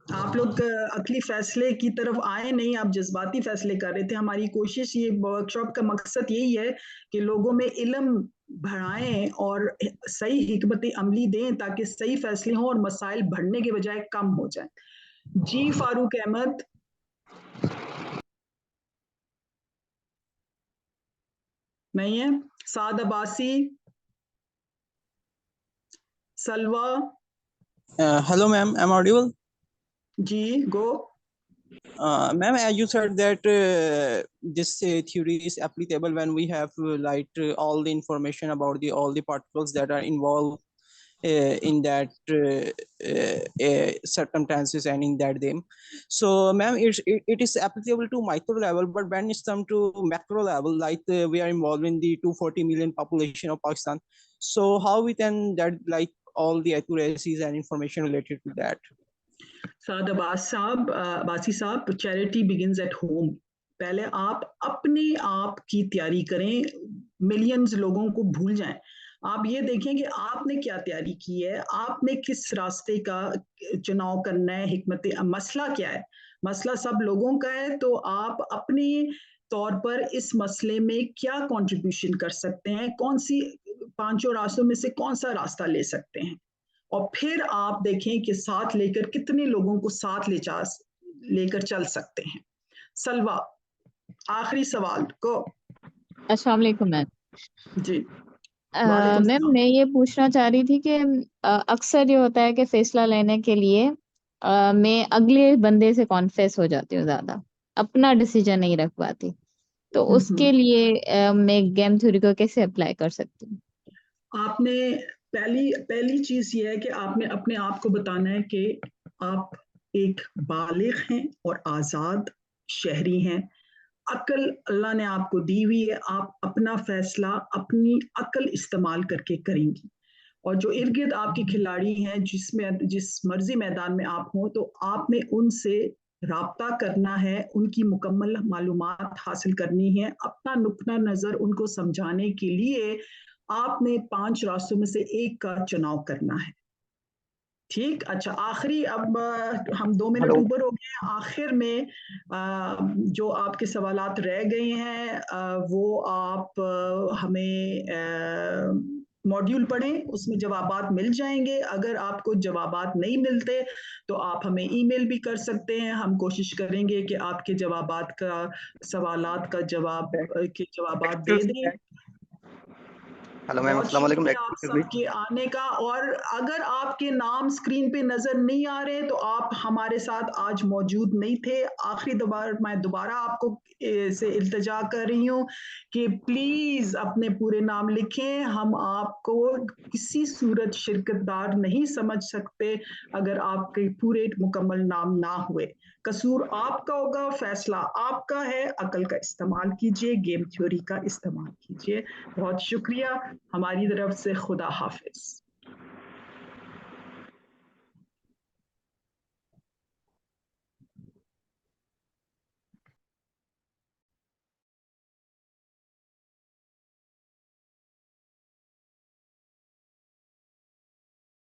आप लोग अकली फैसले की तरफ आए नहीं, आप जज्बाती फैसले कर रहे थे। हमारी कोशिश, ये वर्कशॉप का मकसद यही है कि लोगों में इल्म बढ़ाएं और सही हिकमत अमली दें ताकि सही फैसले हों और मसाइल बढ़ने के बजाय कम हो जाए। जी फारूक अहमद, नहीं है। साद अब्बासी, सलवा, Hello, ma'am. I'm audible. Ji go. Ma'am, as you said that this theory is applicable when we have all the information about all the particles that are involved in that circumstances and in that them. So, ma'am, it is applicable to micro level, but when it's come to macro level, like we are involved in the 240 million population of Pakistan. So, how we can that like all the accuracies and information related to that? साद अब्बासी साहब, charity begins at home. पहले आप अपने आप की तैयारी करें, millions लोगों को भूल जाएं। आप ये देखें कि आपने क्या तैयारी की है, आपने किस रास्ते का चुनाव करना है, हिकमत मसला क्या है। मसला सब लोगों का है, तो आप अपने तौर पर इस मसले में क्या कंट्रीब्यूशन कर सकते हैं, कौन सी पांचों रास्तों में से कौन सा रास्ता ले सकते हैं, और फिर आप देखें कि साथ लेकर कितने लोगों को साथ लेकर चल सकते हैं। सलवा, आखिरी सवाल को। अस्सलाम वालेकुम मैम। जी वालेकुम मैम, सलाम। मैं ये पूछना चाह रही थी कि अक्सर ये होता है कि फैसला लेने के लिए मैं अगले बंदे से कॉन्फेस हो जाती हूँ, ज्यादा अपना डिसीजन नहीं रख पाती। तो उसके लिए मैं गेम थ्योरी को कैसे अप्लाई कर सकती हूँ? आपने पहली चीज ये है कि आपने अपने आप को बताना है कि आप एक बालिग हैं और आजाद शहरी हैं। अकल अल्लाह ने आपको दी हुई है, आप अपना फैसला अपनी अकल इस्तेमाल करके करेंगी। और जो इर्द गिर्द आपके खिलाड़ी हैं, जिस मर्जी मैदान में आप हों, तो आपने उनसे राब्ता करना है, उनकी मुकम्मल मालूमात हासिल करनी है, अपना नुक्ता नजर उनको समझाने के लिए आपने 5 रास्तों में से एक का चुनाव करना है। ठीक, अच्छा, आखिरी, अब हम 2 मिनट ऊपर हो गए। आखिर में जो आपके सवालात रह गए हैं, वो आप हमें मॉड्यूल पढ़ें, उसमें जवाबात मिल जाएंगे। अगर आपको जवाबात नहीं मिलते तो आप हमें ईमेल भी कर सकते हैं, हम कोशिश करेंगे कि आपके सवालात का जवाबात दे दें। हेलो मैम, अस्सलाम वालेकुम। आप सबके आने का, और अगर आपके नाम स्क्रीन पे नजर नहीं आ रहे तो आप हमारे साथ आज मौजूद नहीं थे। आखिरी बार मैं दोबारा आपको से इल्तिजा कर रही हूँ कि प्लीज अपने पूरे नाम लिखें। हम आपको किसी सूरत शिरकतदार नहीं समझ सकते अगर आपके पूरे मुकम्मल नाम ना हुए। कसूर आपका होगा, फैसला आपका है। अकल का इस्तेमाल कीजिए, गेम थ्योरी का इस्तेमाल कीजिए। बहुत शुक्रिया। हमारी तरफ से खुदा हाफिज।